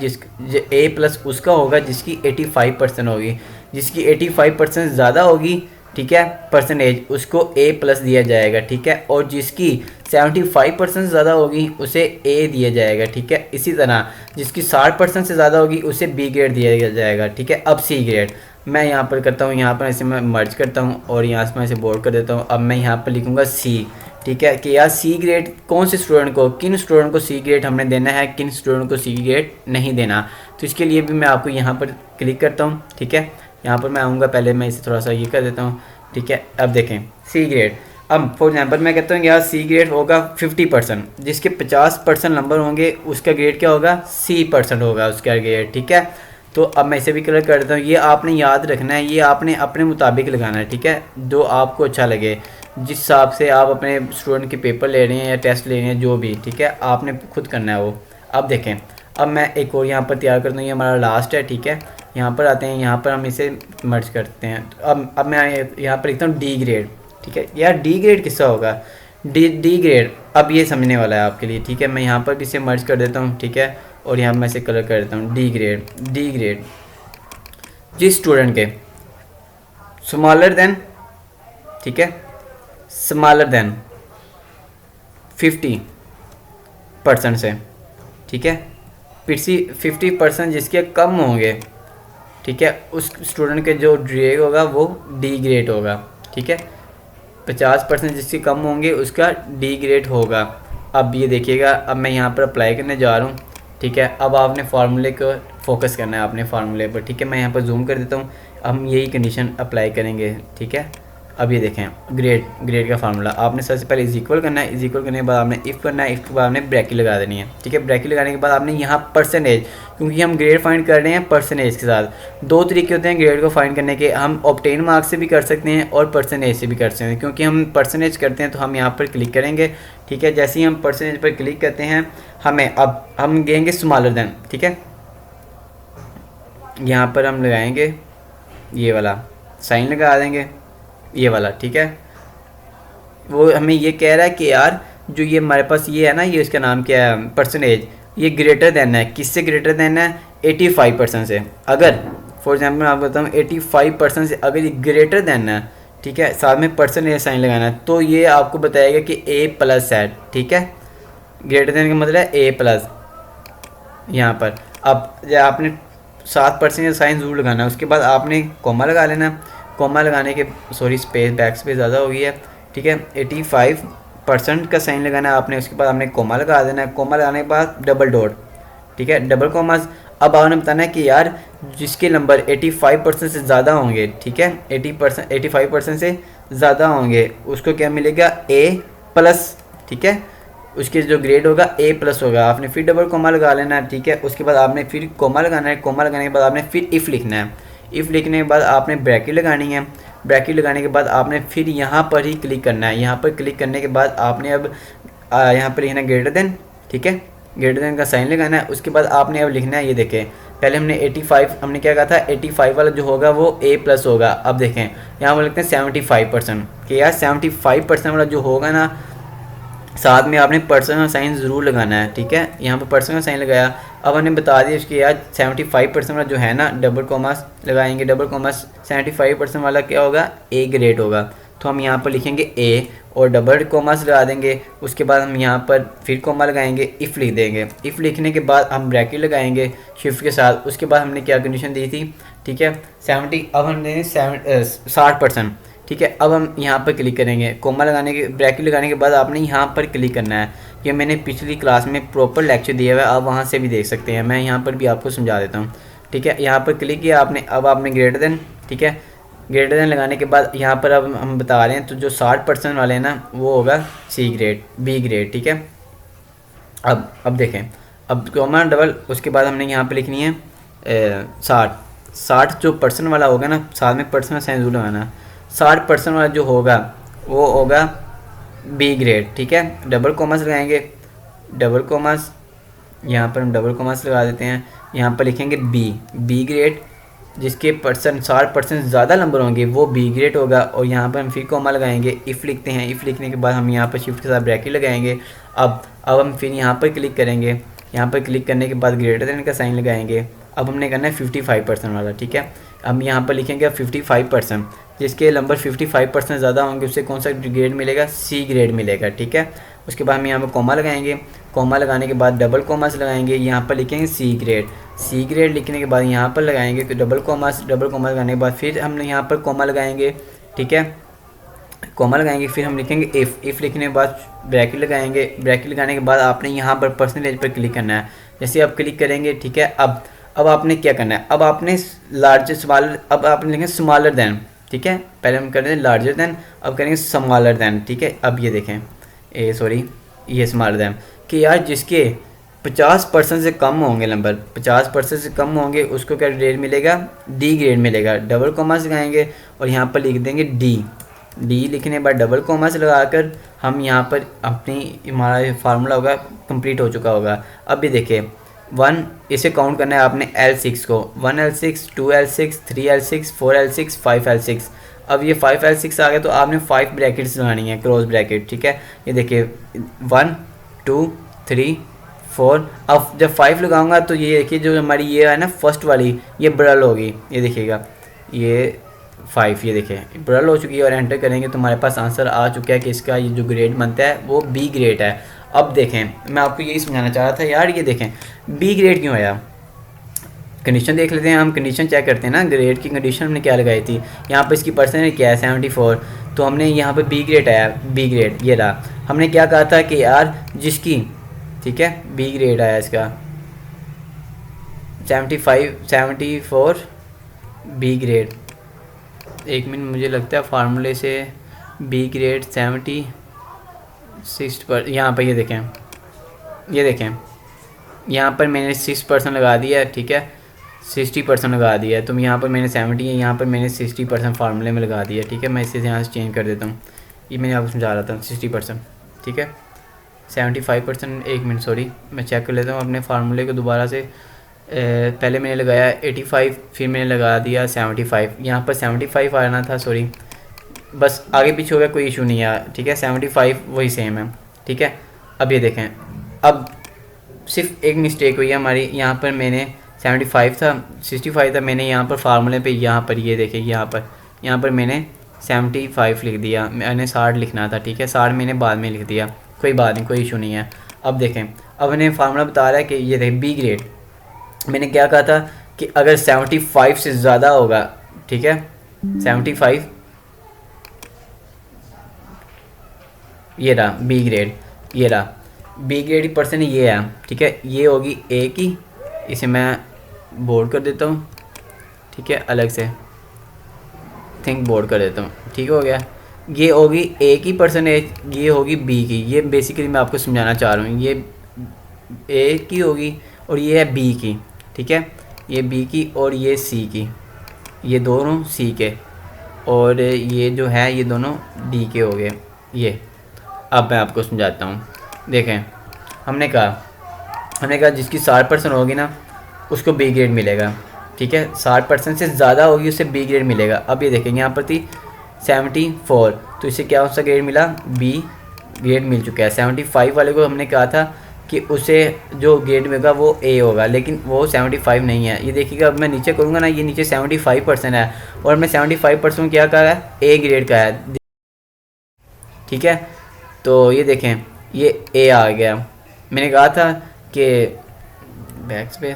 S1: A+ उसका होगा जिसकी 85% होगी, जिसकी 85% ज़्यादा होगी, ठीक है, परसेंटेज, उसको A+ दिया जाएगा, ठीक है, और जिसकी 75% ज़्यादा होगी उसे A दिया जाएगा, ठीक है। इसी तरह जिसकी 60% से ज़्यादा होगी उसे B ग्रेड दिया जाएगा, ठीक है। अब C ग्रेड मैं यहाँ पर करता हूँ, यहाँ पर इसे मैं मर्ज करता हूँ और यहाँ से मैं इसे बोर्ड कर देता हूँ। अब मैं यहाँ पर लिखूँगा C, ठीक है, कि यार C ग्रेड कौन से स्टूडेंट को, किन स्टूडेंट को C ग्रेड हमने देना है, किन स्टूडेंट को C ग्रेड नहीं देना। तो इसके लिए भी मैं आपको यहाँ पर क्लिक करता हूँ, ठीक है। यहाँ पर मैं आऊँगा, पहले मैं इसे थोड़ा सा ये कर देता हूँ, ठीक है। अब देखें C ग्रेड, अब फॉर एग्जांपल मैं कहता हूँ यार C ग्रेड होगा 50%, जिसके 50% नंबर होंगे उसका ग्रेड क्या होगा, C% होगा उसका ग्रेड, ठीक है। तो अब मैं इसे भी कलर कर देता हूँ। ये आपने याद रखना है, ये आपने अपने मुताबिक लगाना है, ठीक है, जो आपको अच्छा लगे, जिस हिसाब से आप अपने स्टूडेंट के पेपर ले रहे हैं या टेस्ट ले रहे हैं जो भी, ठीक है, आपने खुद करना है वो। अब देखें, अब मैं एक और यहाँ पर तैयार करता हूँ, ये हमारा लास्ट है, ठीक है। यहाँ पर आते हैं, यहाँ पर हम इसे मर्ज करते हैं। अब मैं यहाँ पर लिखता हूँ D ग्रेड, ठीक है। यार D ग्रेड किसका होगा, डी ग्रेड, अब ये समझने वाला है आपके लिए, ठीक है। मैं यहाँ पर भी इसे मर्ज कर देता हूँ, ठीक है, और यहाँ मैं इसे कलर कर देता हूँ D ग्रेड जिस स्टूडेंट के स्मॉलर देन, ठीक है, स्मॉलर देन 50% से, ठीक है, 50% जिसके कम होंगे, ठीक है, उस स्टूडेंट के जो ग्रेड होगा वो D ग्रेड होगा, ठीक है। 50% जिसके कम होंगे उसका D ग्रेड होगा। अब ये देखिएगा, अब मैं यहाँ पर अप्लाई करने जा रहा हूँ, ठीक है। अब आपने फार्मूले को फोकस करना है, अपने फार्मूले पर, ठीक है। मैं यहाँ पर जूम कर देता हूँ, हम यही कंडीशन अप्लाई करेंगे, ठीक है। अब ये देखें ग्रेड, ग्रेड का फार्मूला आपने सबसे पहले इज इक्वल करना है, इज इक्वल करने के बाद आपने इफ़ करना है, इफ़ के बाद आपने ब्रैकेट लगा देनी है, ठीक है। ब्रैकेट लगाने के बाद आपने यहाँ परसेंटेज, क्योंकि हम ग्रेड फाइंड कर रहे हैं परसेंटेज के साथ। दो तरीके होते हैं ग्रेड को फाइंड करने के, हम ऑब्टेन मार्क्स से भी कर सकते हैं और परसेंटेज से भी कर सकते हैं। क्योंकि हम परसेंटेज करते हैं तो हम यहाँ पर क्लिक करेंगे, ठीक है। जैसे ही हम परसेंटेज पर क्लिक करते हैं हमें अब हम देंगे स्मॉलर देन, ठीक है। यहाँ पर हम लगाएंगे ये वाला साइन लगा देंगे, ये वाला, ठीक है। वो हमें ये कह रहा है कि यार जो ये हमारे पास ये है ना, ये इसका नाम क्या है, परसेंटेज, ये ग्रेटर देन है, किससे ग्रेटर देन है, 85% से। अगर फॉर एग्जांपल मैं आपको बताऊँ 85% से अगर ये ग्रेटर देन है, ठीक है, साथ में परसेंटेज साइन लगाना है, तो ये आपको बताएगा कि A+ है, ठीक है। ग्रेटर देन का मतलब है A+। यहाँ पर अब आपने 7% साइन ज़रूर लगाना है, उसके बाद आपने कॉमा लगा लेना। कॉमा लगाने के स्पेस बैक स्पेस ज़्यादा हो गई है, ठीक है। 85% का साइन लगाना है आपने, उसके बाद आपने कॉमा लगा देना है। कॉमा लगाने के बाद डबल डॉट, ठीक है, डबल कॉमास। अब आपने बताना है कि यार जिसके नंबर 85% से ज़्यादा होंगे, ठीक है, 85% से ज़्यादा होंगे उसको क्या मिलेगा, A+, ठीक है। उसके जो ग्रेड होगा A+ होगा। आपने फिर डबल कॉमा लगा लेना है, ठीक है। उसके बाद आपने फिर कॉमा लगाना है, कॉमा लगाने के बाद आपने फिर इफ़ लिखना है। इफ़ लिखने के बाद आपने ब्रैकेट लगानी है। ब्रैकेट लगाने के बाद आपने फिर यहाँ पर ही क्लिक करना है। यहाँ पर क्लिक करने के बाद आपने अब यहाँ पर लिखना है ग्रेटर देन, ठीक है, ग्रेटर देन का साइन लगाना है। उसके बाद आपने अब लिखना है, ये देखें पहले हमने 85, हमने क्या कहा था 85 वाला जो होगा वो A+ होगा। अब देखें यहाँ पर लिखते हैं 75%, कि यार 75% वाला जो होगा ना, साथ में आपने पर्सनल साइन ज़रूर लगाना है, ठीक है। यहाँ पर पर्सनल साइन लगाया। अब हमने बता दिया उसके यार 75% वाला जो है ना, डबल कॉमास लगाएंगे। डबल कॉमास 75% वाला क्या होगा, A ग्रेड होगा। तो हम यहाँ पर लिखेंगे A और डबल कॉमास लगा देंगे। उसके बाद हम यहाँ पर फिर कॉमा लगाएंगे, इफ़ लिख देंगे। इफ़ लिखने के बाद हम ब्रैकेट लगाएंगे शिफ्ट के साथ। उसके बाद हमने क्या कंडीशन दी थी, ठीक है, 70, अब हमने 60%, ठीक है। अब हम यहाँ पर क्लिक करेंगे, कोमा लगाने के ब्रैकेट लगाने के बाद आपने यहाँ पर क्लिक करना है। ये मैंने पिछली क्लास में प्रॉपर लेक्चर दिया हुआ है, आप वहाँ से भी देख सकते हैं। मैं यहाँ पर भी आपको समझा देता हूँ, ठीक है। यहाँ पर क्लिक किया आपने, अब आपने ग्रेटर देन, ठीक है, ग्रेटर देन लगाने के बाद यहाँ पर अब हम बता रहे हैं तो जो 60% वाले हैं ना वो होगा C ग्रेड, B ग्रेड, ठीक है। अब देखें, अब कॉमा डबल, उसके बाद हमने यहाँ पर लिखनी है 60 जो % वाला होगा ना, साथ में पर्सन साइन जरूर लगाना। 60% वाला जो होगा वो होगा B ग्रेड, ठीक है। डबल कॉमास लगाएंगे, डबल कॉमास, यहाँ पर हम डबल कॉमास लगा देते हैं। यहाँ पर लिखेंगे B ग्रेड, जिसके 60% ज़्यादा नंबर होंगे वो B ग्रेड होगा। और यहाँ पर हम फिर कॉमा लगाएंगे, इफ़ लिखते हैं। इफ़ लिखने के बाद हम यहाँ पर शिफ्ट के साथ ब्रैकेट लगाएंगे। अब हम फिर यहाँ पर क्लिक करेंगे। यहाँ पर क्लिक करने के बाद ग्रेटर देन का साइन लगाएंगे। अब हमने करना है 55% वाला, ठीक है। हम यहाँ पर लिखेंगे 55%, जिसके नंबर 55% ज़्यादा होंगे उससे कौन सा ग्रेड मिलेगा, C ग्रेड मिलेगा, ठीक है। उसके बाद हम यहाँ पर कॉमा लगाएंगे। कॉमा लगाने के बाद डबल कॉमास लगाएंगे, यहाँ पर लिखेंगे C ग्रेड। C ग्रेड लिखने के बाद यहाँ पर लगाएंगे डबल कॉमास। डबल कॉमास लगाने के बाद फिर हमने यहाँ पर कॉमा लगाएंगे, ठीक है, कॉमा लगाएंगे। फिर हम लिखेंगे इफ़ लिखने के बाद ब्रैकेट लगाएंगे। ब्रैकेट लगाने के बाद आपने यहाँ पर परसेंटेज पर क्लिक करना है। जैसे आप क्लिक करेंगे, ठीक है। अब आपने क्या करना है, अब आपने लार्जर स्मॉलर, अब आपने लिखेंगे स्मॉलर देन, ठीक है। पहले हम कर रहे हैं लार्जर देन, अब करेंगे स्मॉलर देन, ठीक है। अब ये देखें, ये स्मॉलर देन, कि यार जिसके 50% से कम होंगे नंबर, 50% से कम होंगे उसको क्या ग्रेड मिलेगा, D ग्रेड मिलेगा। डबल कॉमास लगाएंगे और यहाँ पर लिख देंगे D लिखने के बाद डबल कॉमास लगाकर हम यहाँ पर हमारा फार्मूला होगा कंप्लीट हो चुका होगा। अब भी देखिए 1 इसे काउंट करना है आपने L6 को, 1L6, 2L6, 3L6, 4L6, 5L6। अब ये 5L6 आ गया तो आपने 5 ब्रैकेट्स लगानी है, क्रॉस ब्रैकेट, ठीक है। ये देखिए 1 2 3 4। अब जब 5 लगाऊंगा तो ये देखिए जो हमारी ये है ना फर्स्ट वाली, ये ब्रल होगी, ये देखिएगा, ये 5, ये देखिए ब्रल हो चुकी है। और एंटर करेंगे तो हमारे पास आंसर आ चुका है कि इसका ये जो ग्रेड बनता है वो B ग्रेड है। अब देखें, मैं आपको यही समझाना चाह रहा था यार, ये देखें B ग्रेड क्यों आया। कंडीशन देख लेते हैं, हम कंडीशन चेक करते हैं ना, ग्रेड की कंडीशन हमने क्या लगाई थी। यहाँ पर इसकी परसेंटेज क्या है 74, तो हमने यहाँ पर B ग्रेड आया, B ग्रेड ये रहा। हमने क्या कहा था कि यार जिसकी, ठीक है, B ग्रेड आया इसका 74 B ग्रेड, 1 मिनट मुझे लगता है फार्मूले से बी ग्रेड 76 पर, यहाँ पर ये देखें यहाँ पर मैंने 6% लगा दिया है, ठीक है, 60% लगा दिया है। तो यहाँ पर मैंने 70 है, यहाँ पर मैंने 60% फार्मूले में लगा दिया, ठीक है। मैं इसे यहाँ से चेंज कर देता हूँ, ये मैंने आपको समझा रहा था 60%, ठीक है। 75%, 1 मिनट सॉरी, मैं चेक कर लेता हूँ अपने फार्मूले को दोबारा से। पहले मैंने लगाया 85, फिर मैंने लगा दिया 75, यहाँ पर 75 आना था, सॉरी, बस आगे पीछे हो गया, कोई इशू नहीं है, ठीक है। 75 वही सेम है, ठीक है। अब ये देखें, अब सिर्फ एक मिस्टेक हुई है हमारी, यहाँ पर मैंने 75 था, 65 था, मैंने यहाँ पर फार्मूले पे यहाँ पर ये देखें, यहाँ पर मैंने 75 लिख दिया, मैंने 60 लिखना था, ठीक है। 60 मैंने बाद में लिख दिया, कोई बात नहीं, कोई इशू नहीं है। अब देखें, अब मैंने फार्मूला बता रहा है कि ये देखें बी ग्रेड, मैंने क्या कहा था कि अगर 75 से ज़्यादा होगा, ठीक है, 75, ये रहा बी ग्रेड, ये रहा बी ग्रेड की पर्सन ये है, ठीक है। ये होगी ए की, इसे मैं बोर्ड कर देता हूँ, ठीक है, अलग से थिंक बोर्ड कर देता हूँ, ठीक हो गया। ये होगी ए की परसेंटेज, ये होगी बी की, ये बेसिकली मैं आपको समझाना चाह रहा हूँ, ये ए की होगी और ये है बी की, ठीक है, ये बी की और ये सी की, ये दोनों सी के, और ये जो है ये दोनों डी के हो गए। ये अब मैं आपको समझाता हूँ, देखें, हमने कहा जिसकी 60% होगी ना उसको बी ग्रेड मिलेगा, ठीक है। 60% से ज़्यादा होगी उससे बी ग्रेड मिलेगा। अब ये देखेंगे यहाँ पर थी 74, तो इसे क्या सा ग्रेड मिला, बी ग्रेड मिल चुका है। 75 वाले को हमने कहा था कि उसे जो ग्रेड मिलेगा वो ए होगा, लेकिन वो 75 नहीं है। ये देखिएगा, अब मैं नीचे करूँगा ना, ये नीचे 75% है और मैं 75% क्या कहा है, ए ग्रेड का है, ठीक है। तो ये देखें, ये ए आ गया। मैंने कहा था कि बैक्स पे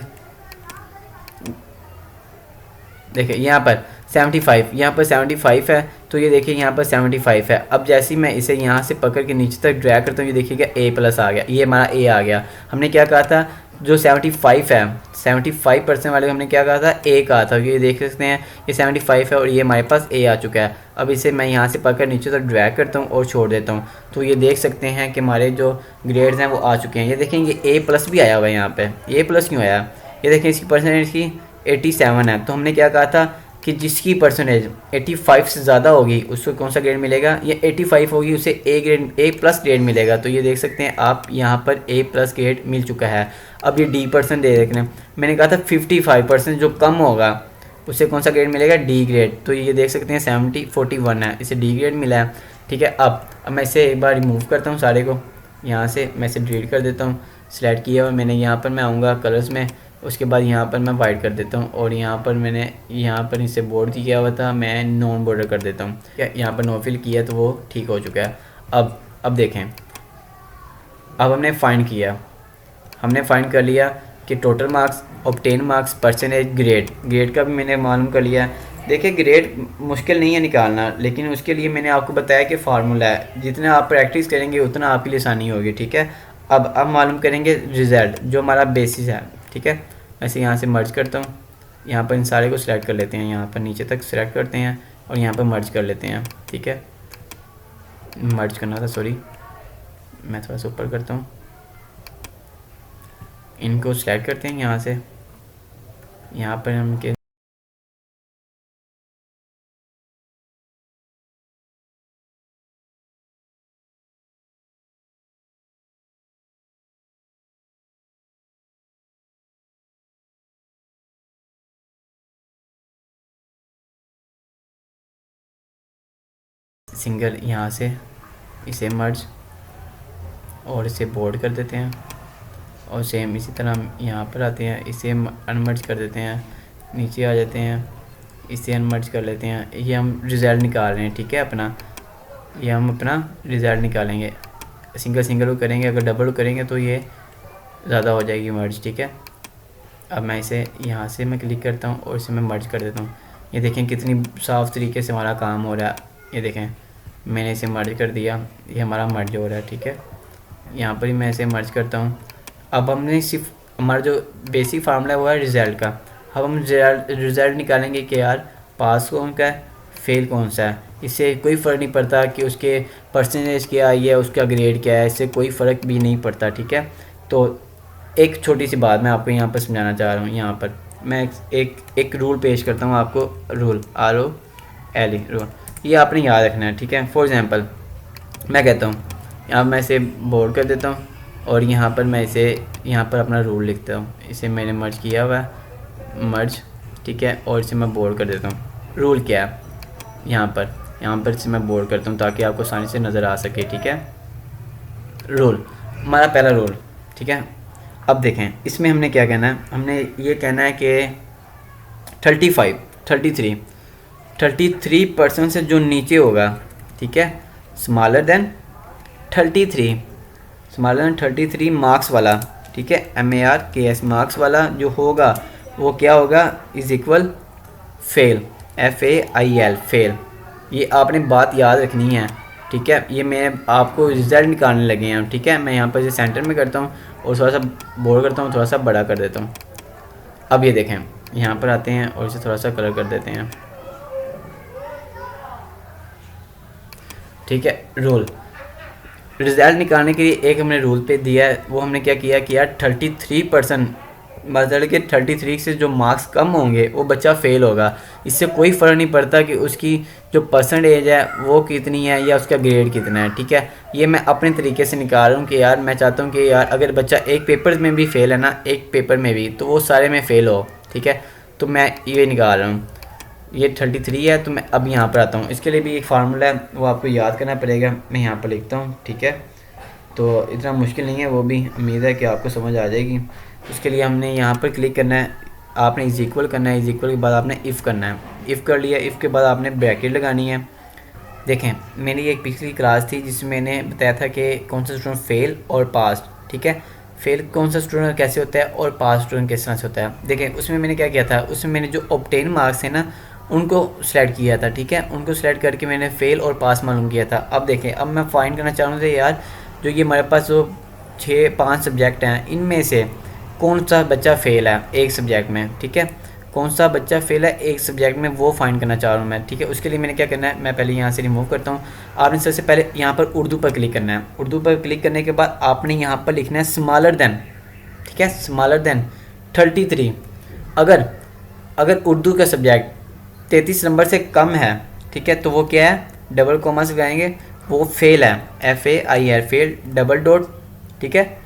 S1: देखें, यहाँ पर 75, यहाँ पर 75 है, तो ये देखिए यहाँ पर 75 है। अब जैसे ही मैं इसे यहाँ से पकड़ के नीचे तक ड्रैग करता हूँ, ये देखिएगा ए प्लस आ गया, ये हमारा ए आ गया। हमने क्या कहा था, जो 75 है, 75% वाले को हमने क्या कहा था, ए कहा था, ये देख सकते हैं ये 75 है और ये हमारे पास ए आ चुका है। अब इसे मैं यहाँ से पकड़ नीचे तक ड्रैग करता हूँ और छोड़ देता हूँ, तो ये देख सकते हैं कि हमारे जो ग्रेड्स हैं वो आ चुके हैं। ये देखेंगे ए प्लस भी आया हुआ है यहाँ पे, ए प्लस क्यों आया, ये देखें इसकी परसेंटेज की 87 है। तो हमने क्या कहा था कि जिसकी परसेंटेज 85 से ज़्यादा होगी उसको कौन सा ग्रेड मिलेगा, ये 85 होगी उसे A grade, A plus grade मिलेगा। तो ये देख सकते हैं आप यहाँ पर ए प्लस ग्रेड मिल चुका है। अब ये डी परसेंट दे देखने, मैंने कहा था 55% जो कम होगा उसे कौन सा ग्रेड मिलेगा, डी ग्रेड। तो ये देख सकते हैं 41 है, इसे डी ग्रेड मिला है, ठीक है। अब मैं इसे एक बार रिमूव करता हूँ सारे को, यहाँ से मैं इसे डिलीट कर देता हूँ। सिलेक्ट किया और मैंने यहाँ पर मैं आऊँगा कलर्स में, उसके बाद यहाँ पर मैं वाइट कर देता हूँ और यहाँ पर मैंने यहाँ पर इसे बोर्ड किया हुआ था, मैं नॉन बॉर्डर कर देता हूँ। यहाँ पर नो फिल किया तो वो ठीक हो चुका है। अब देखें, अब हमने हमने फाइंड कर लिया कि total marks, obtain marks, percentage, grade का भी मैंने मालूम कर लिया। देखिए ग्रेड मुश्किल नहीं है निकालना, लेकिन उसके लिए मैंने आपको बताया कि फार्मूला है, जितना आप प्रैक्टिस करेंगे उतना आपके लिए आसानी होगी, ठीक है। अब मालूम करेंगे रिज़ल्ट, जो हमारा बेसिस है, ठीक है। ऐसे यहाँ से मर्ज करता हूँ, यहाँ पर इन सारे को सिलेक्ट कर लेते हैं, यहाँ पर नीचे तक सिलेक्ट करते हैं और यहाँ पर मर्ज कर लेते हैं, ठीक है। मर्ज करना था, सॉरी, मैं थोड़ा सा ऊपर करता हूँ। इनको सिलेक्ट करते हैं यहाँ से, यहाँ पर हम के सिंगल यहाँ से इसे मर्ज और इसे बोर्ड कर देते हैं और सेम इसी तरह यहाँ पर आते हैं, इसे अनमर्ज कर देते हैं, नीचे आ जाते हैं, इसे अनमर्ज कर लेते हैं। ये हम रिज़ल्ट निकाल रहे हैं, ठीक है। ये हम अपना रिज़ल्ट निकालेंगे, सिंगल को करेंगे, अगर डबल करेंगे तो ये ज़्यादा हो जाएगी मर्ज, ठीक है। अब मैं इसे यहाँ से मैं क्लिक करता हूँ और इसे मैं मर्ज कर देता हूँ। ये देखें कितनी साफ़ तरीके से हमारा काम हो रहा है, ये देखें मैंने इसे मर्ज कर दिया, ये हमारा मर्ज हो रहा है, ठीक है। यहाँ पर ही मैं इसे मर्ज करता हूँ। अब हमने सिर्फ हमारा जो बेसिक फार्मूला हुआ है रिज़ल्ट का, अब हम रिज़ल्ट निकालेंगे कि यार पास कौन का है, फेल कौन सा है। इससे कोई फ़र्क नहीं पड़ता कि उसके परसेंटेज क्या आई है, उसका ग्रेड क्या है, इससे कोई फ़र्क भी नहीं पड़ता, ठीक है। तो एक छोटी सी बात मैं आपको यहाँ पर समझाना चाह रहा हूँ। यहाँ पर मैं एक रूल पेश करता हूँ आपको, रूल ROL रूल, ये आपने याद रखना है, ठीक है। फॉर एग्ज़ाम्पल मैं कहता हूँ, यहाँ मैं इसे बोल्ड कर देता हूँ और यहाँ पर मैं इसे यहाँ पर अपना रूल लिखता हूँ। इसे मैंने मर्ज किया हुआ है, मर्ज, ठीक है, और इसे मैं बोल्ड कर देता हूँ। रूल क्या है, यहाँ पर इसे मैं बोल्ड करता हूँ ताकि आपको आसानी से नज़र आ सके, ठीक है। रूल, हमारा पहला रूल, ठीक है। अब देखें इसमें हमने क्या कहना है, हमने ये कहना है कि 33% से जो नीचे होगा, ठीक है, स्मॉलर देन 33 मार्क्स वाला, ठीक है, MARKS मार्क्स वाला जो होगा वो क्या होगा, is equal fail, FAIL fail. ये आपने बात याद रखनी है, ठीक है। ये मैं आपको रिज़ल्ट निकालने लगे हैं, ठीक है। मैं यहाँ पर इसे सेंटर में करता हूँ और थोड़ा सा बोल्ड करता हूँ, थोड़ा सा बड़ा कर देता हूँ। अब ये देखें, यहाँ पर आते हैं और इसे थोड़ा सा कलर कर देते हैं, ठीक है। रूल, रिज़ल्ट निकालने के लिए एक हमने रूल पे दिया है, वो हमने क्या किया 33%, मतलब कि 33 से जो मार्क्स कम होंगे वो बच्चा फ़ेल होगा। इससे कोई फ़र्क नहीं पड़ता कि उसकी जो परसेंटेज है वो कितनी है या उसका ग्रेड कितना है, ठीक है। ये मैं अपने तरीके से निकाल रहा हूँ कि यार मैं चाहता हूँ कि यार अगर बच्चा एक पेपर में भी फ़ेल है ना, एक पेपर में भी, तो वो सारे में फ़ेल हो, ठीक है। तो मैं ये निकाल रहा हूँ, ये 33 है। तो मैं अब यहाँ पर आता हूँ, इसके लिए भी एक फार्मूला है वो आपको याद करना पड़ेगा, मैं यहाँ पर लिखता हूँ, ठीक है। तो इतना मुश्किल नहीं है, वो भी उम्मीद है कि आपको समझ आ जाएगी। उसके लिए हमने यहाँ पर क्लिक करना है, आपने इज इक्वल करना है, इज इक्वल के बाद आपने इफ़ करना है, इफ़ कर लिया, इफ़ के बाद आपने ब्रैकेट लगानी है। देखें मेरी एक पिछली क्लास थी जिसमें मैंने बताया था कि कौन सा स्टूडेंट फेल और पास, ठीक है। फेल कौन सा स्टूडेंट कैसे होता है और पास स्टूडेंट किस तरह से होता है। देखें उसमें मैंने क्या किया था, उसमें मैंने जो ऑब्टेन मार्क्स है ना उनको सेलेक्ट किया था, ठीक है। उनको सेलेक्ट करके मैंने फ़ेल और पास मालूम किया था। अब देखें, अब मैं फाइंड करना चाह रहा हूँ यार जो ये हमारे पास जो 5 सब्जेक्ट हैं इनमें से कौन सा बच्चा फ़ेल है एक सब्जेक्ट में, ठीक है। कौन सा बच्चा फ़ेल है एक सब्जेक्ट में वो फाइंड करना चाह रहा हूँ मैं, ठीक है। उसके लिए मैंने क्या करना है, मैं पहले यहाँ से रिमूव करता हूँ। आपने सबसे पहले यहाँ पर उर्दू पर क्लिक करना है। उर्दू पर क्लिक करने के बाद आपने यहाँ पर लिखना है स्मॉलर देन, ठीक है, स्मॉलर देन 33। अगर उर्दू का सब्जेक्ट 33 नंबर से कम है, ठीक है, तो वो क्या है, डबल कॉमा से लगाएंगे, वो फेल है, FAIL फेल, डबल डॉट, ठीक है,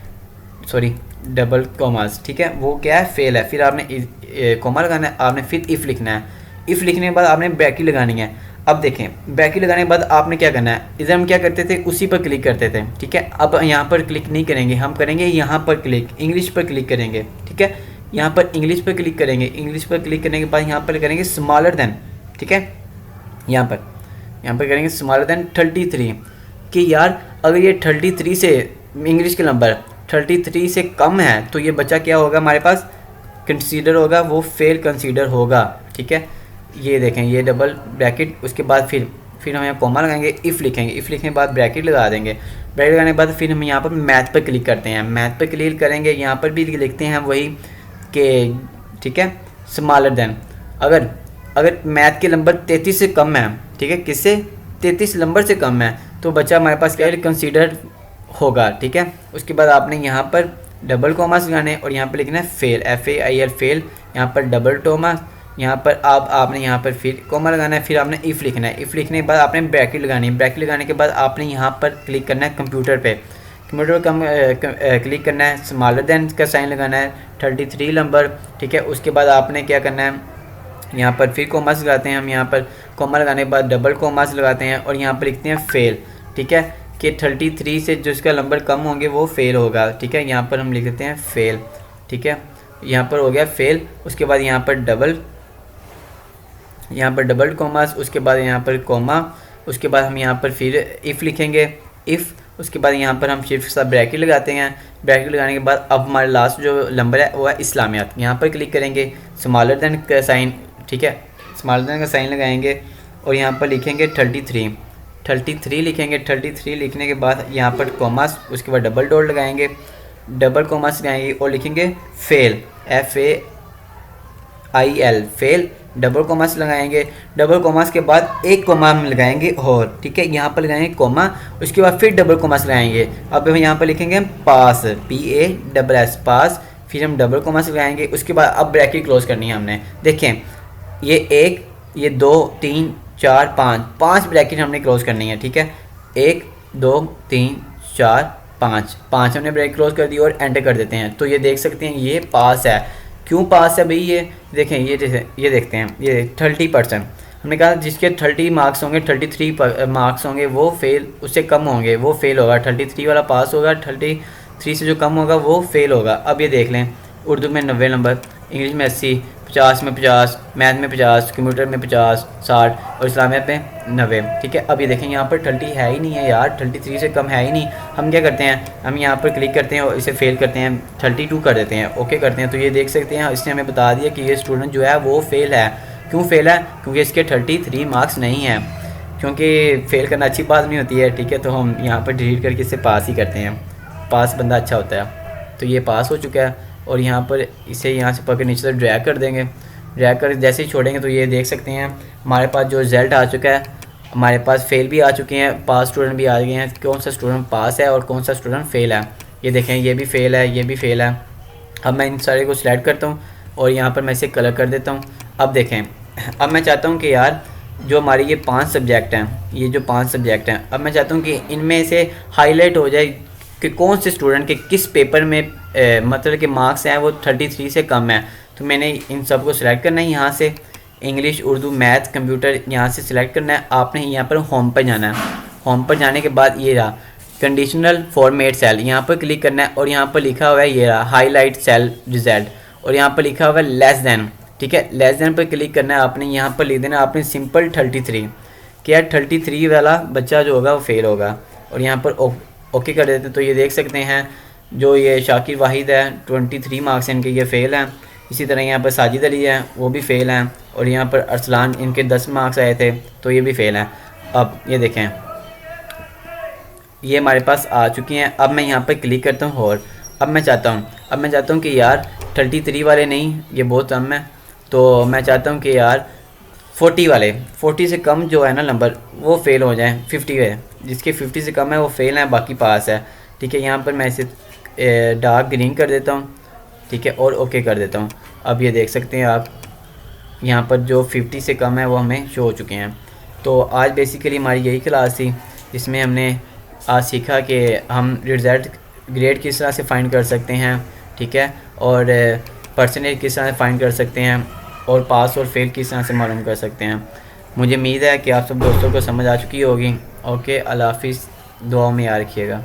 S1: सॉरी डबल कॉमास, ठीक है, वो क्या है, फेल है। फिर आपने कॉमा लगाना है, आपने फिर इफ़ लिखना है। इफ़ लिखने के बाद आपने ब्रैकेट लगानी है। अब देखें ब्रैकेट लगाने के बाद आपने क्या करना है, इधर हम क्या करते थे, उसी पर क्लिक करते थे, ठीक है। अब यहाँ पर क्लिक नहीं करेंगे, हम करेंगे यहाँ पर क्लिक, इंग्लिश पर क्लिक करेंगे, ठीक है। यहाँ पर इंग्लिश पर क्लिक करेंगे, इंग्लिश पर क्लिक करने के बाद यहाँ पर करेंगे स्मॉलर देन, ठीक है। यहाँ पर करेंगे स्मॉलर देन 33 कि यार अगर ये 33 से इंग्लिश के नंबर 33 से कम है तो ये बच्चा क्या होगा, हमारे पास कंसीडर होगा, वो फेल कंसीडर होगा, ठीक है। ये देखें, ये डबल ब्रैकेट, उसके बाद फिर हम यहाँ कॉमा लगाएंगे, इफ़ लिखेंगे, इफ़ लिखने के बाद ब्रैकेट लगा देंगे। ब्रैकेट लगाने के बाद फिर हम यहाँ पर मैथ पर क्लिक करते हैं, मैथ पर क्लिक करेंगे, यहाँ पर भी लिखते हैं वही कि, ठीक है, स्मॉलर देन अगर मैथ के नंबर 33 से कम है, ठीक है, किससे 33 नंबर से कम है, तो बच्चा हमारे पास क्या कंसीडर होगा, ठीक है। उसके बाद आपने यहाँ पर डबल कॉमास लगाने और यहाँ पर लिखना है फेल, FAIL फेल, यहाँ पर डबल टोमा, यहाँ पर आपने यहाँ पर फिर कॉमा लगाना है, फिर आपने इफ़ लिखना है। इफ़ लिखने के बाद आपने ब्रैकेट लगानी है, ब्रैकेट लगाने के बाद आपने यहाँ पर क्लिक करना है कंप्यूटर पे, कंप्यूटर पर क्लिक करना है, स्मॉलर देन का साइन लगाना है 33 नंबर, ठीक है। उसके बाद आपने क्या करना है, यहाँ पर फिर कॉमास लगाते हैं हम, यहाँ पर कॉमा लगाने के बाद डबल कॉमास लगाते हैं और यहाँ पर लिखते हैं फेल, ठीक है, कि 33 से जो इसका नंबर कम होंगे वो फेल होगा, ठीक है। यहाँ पर हम लिख देते हैं फेल, ठीक है, यहाँ पर हो गया फेल। उसके बाद यहाँ पर डबल कॉमास, उसके बाद यहाँ पर कॉमा, उसके बाद हम यहाँ पर फिर इफ़ लिखेंगे, इफ़, उसके बाद यहाँ पर हम सिर्फ सा ब्रैकेट लगाते हैं। ब्रैकेट लगाने के बाद अब हमारा लास्ट जो नंबर है वो है इस्लामियात, यहाँ पर क्लिक करेंगे, स्मॉलर देन का साइन, ठीक है, स्मॉलर देन का साइन लगाएंगे और यहाँ पर लिखेंगे 33 लिखेंगे। 33 लिखने के बाद यहाँ पर कॉमास, उसके बाद डबल डॉट लगाएंगे, डबल कॉमास लगाएंगे और लिखेंगे fail, FAIL fail, double commas लगाएंगे, डबल कॉमास के बाद एक कॉमा हम लगाएंगे और, ठीक है, यहाँ पर लगाएंगे कॉमा, उसके बाद फिर डबल कॉमास लगाएंगे। अब हम यहाँ पर लिखेंगे पास, PASS पास, फिर हम डबल कॉमास लगाएंगे, उसके बाद अब ब्रैकेट क्लोज करनी है हमने। देखें ये 1, ये 2, 3, 4, 5 ब्रैकेट हमने क्लोज करनी है, ठीक है। 1 2 3 4 5 हमने ब्रैकेट क्लोज कर दी और एंटर कर देते हैं। तो ये देख सकते हैं ये पास है। क्यों पास है भाई? ये देखें, ये देखते हैं, ये 30%। हमने कहा जिसके 30 मार्क्स होंगे, 33 मार्क्स होंगे वो फेल, उससे कम होंगे वो फेल होगा। 33 वाला पास होगा, 33 से जो कम होगा वो फेल होगा। अब ये देख लें, उर्दू में 90 नंबर, इंग्लिश में 80, 50 में 50, मैथ में 50, कंप्यूटर में 50, 60 और इस्लामिया पे 90, ठीक है। अब ये देखें यहाँ पर 30 है ही नहीं है यार, 33 से कम है ही नहीं। हम क्या करते हैं, हम यहाँ पर क्लिक करते हैं और इसे फेल करते हैं, 32 कर देते हैं, ओके करते हैं। तो ये देख सकते हैं इसने हमें बता दिया कि ये स्टूडेंट जो है वो फेल है। क्यों फेल है? क्योंकि इसके 33 मार्क्स नहीं हैं, क्योंकि फेल करना अच्छी बात नहीं होती है, ठीक है। तो हम यहाँ पर डिलीट करके इसे पास ही करते हैं, पास बंदा अच्छा होता है। तो ये पास हो चुका है और यहाँ पर इसे यहाँ से पकड़ नीचे से ड्रैग कर देंगे। ड्रैग कर जैसे ही छोड़ेंगे तो ये देख सकते हैं हमारे पास जो रिज़ल्ट आ चुका है, हमारे पास फेल भी आ चुके हैं, पास स्टूडेंट भी आ गए हैं। कौन सा स्टूडेंट पास है और कौन सा स्टूडेंट फेल है, ये देखें, ये भी फेल है, ये भी फेल है। अब मैं इन सारे को सिलेक्ट करता हूँ और यहाँ पर मैं इसे कलर कर देता हूँ। अब देखें, अब मैं चाहता हूँ कि यार जो हमारी ये 5 सब्जेक्ट हैं, ये जो 5 सब्जेक्ट हैं, अब मैं चाहता हूँ कि इनमें से हाईलाइट हो जाए कि कौन से स्टूडेंट के किस पेपर में मतलब कि मार्क्स हैं वो 33 से कम है। तो मैंने इन सब को सिलेक्ट करना है, यहाँ से इंग्लिश, उर्दू, मैथ, कंप्यूटर यहाँ से सिलेक्ट करना है। आपने यहाँ पर होम पर जाना है, होम पर जाने के बाद ये रहा कंडीशनल फॉर्मेट सेल, यहाँ पर क्लिक करना है और यहाँ पर लिखा हुआ है ये रहा हाईलाइट सेल रिजल्ट, और यहाँ पर लिखा हुआ है लेस देन, ठीक है। लेस देन पर क्लिक करना है आपने, यहाँ पर लिख देना आपने सिंपल 33, क्या 33 वाला बच्चा जो होगा वो फेल होगा, और यहाँ पर ओके कर देते हैं। तो ये देख सकते हैं जो ये शाकिर वाहिद है 23 मार्क्स इनके, ये फेल हैं। इसी तरह यहाँ पर साजिद अली है, वो भी फेल हैं, और यहाँ पर अरसलान, इनके 10 मार्क्स आए थे तो ये भी फेल हैं। अब ये देखें ये हमारे पास आ चुकी हैं। अब मैं यहाँ पर क्लिक करता हूँ और अब मैं चाहता हूँ कि यार 33 वाले नहीं, ये बहुत कम है, तो मैं चाहता हूँ कि यार 40 वाले, 40 से कम जो है ना नंबर वो फेल हो जाए, 50 है, जिसके 50 से कम है वो फेल है, बाकी पास है, ठीक है। यहाँ पर मैं इसे डार्क ग्रीन कर देता हूँ, ठीक है, और ओके कर देता हूँ। अब ये देख सकते हैं आप यहाँ पर जो 50 से कम है वो हमें शो हो चुके हैं। तो आज बेसिकली हमारी यही क्लास थी, इसमें हमने आज सीखा कि हम रिज़ल्ट ग्रेड किस तरह से फाइंड कर सकते हैं, ठीक है, और परसेंटेज किस तरह से फाइंड कर सकते हैं, और पास और फेल किस तरह से मालूम कर सकते हैं। मुझे उम्मीद है कि आप सब दोस्तों को समझ आ चुकी होगी। ओके, अल्लाह हाफिज़, दुआ में याद रखिएगा।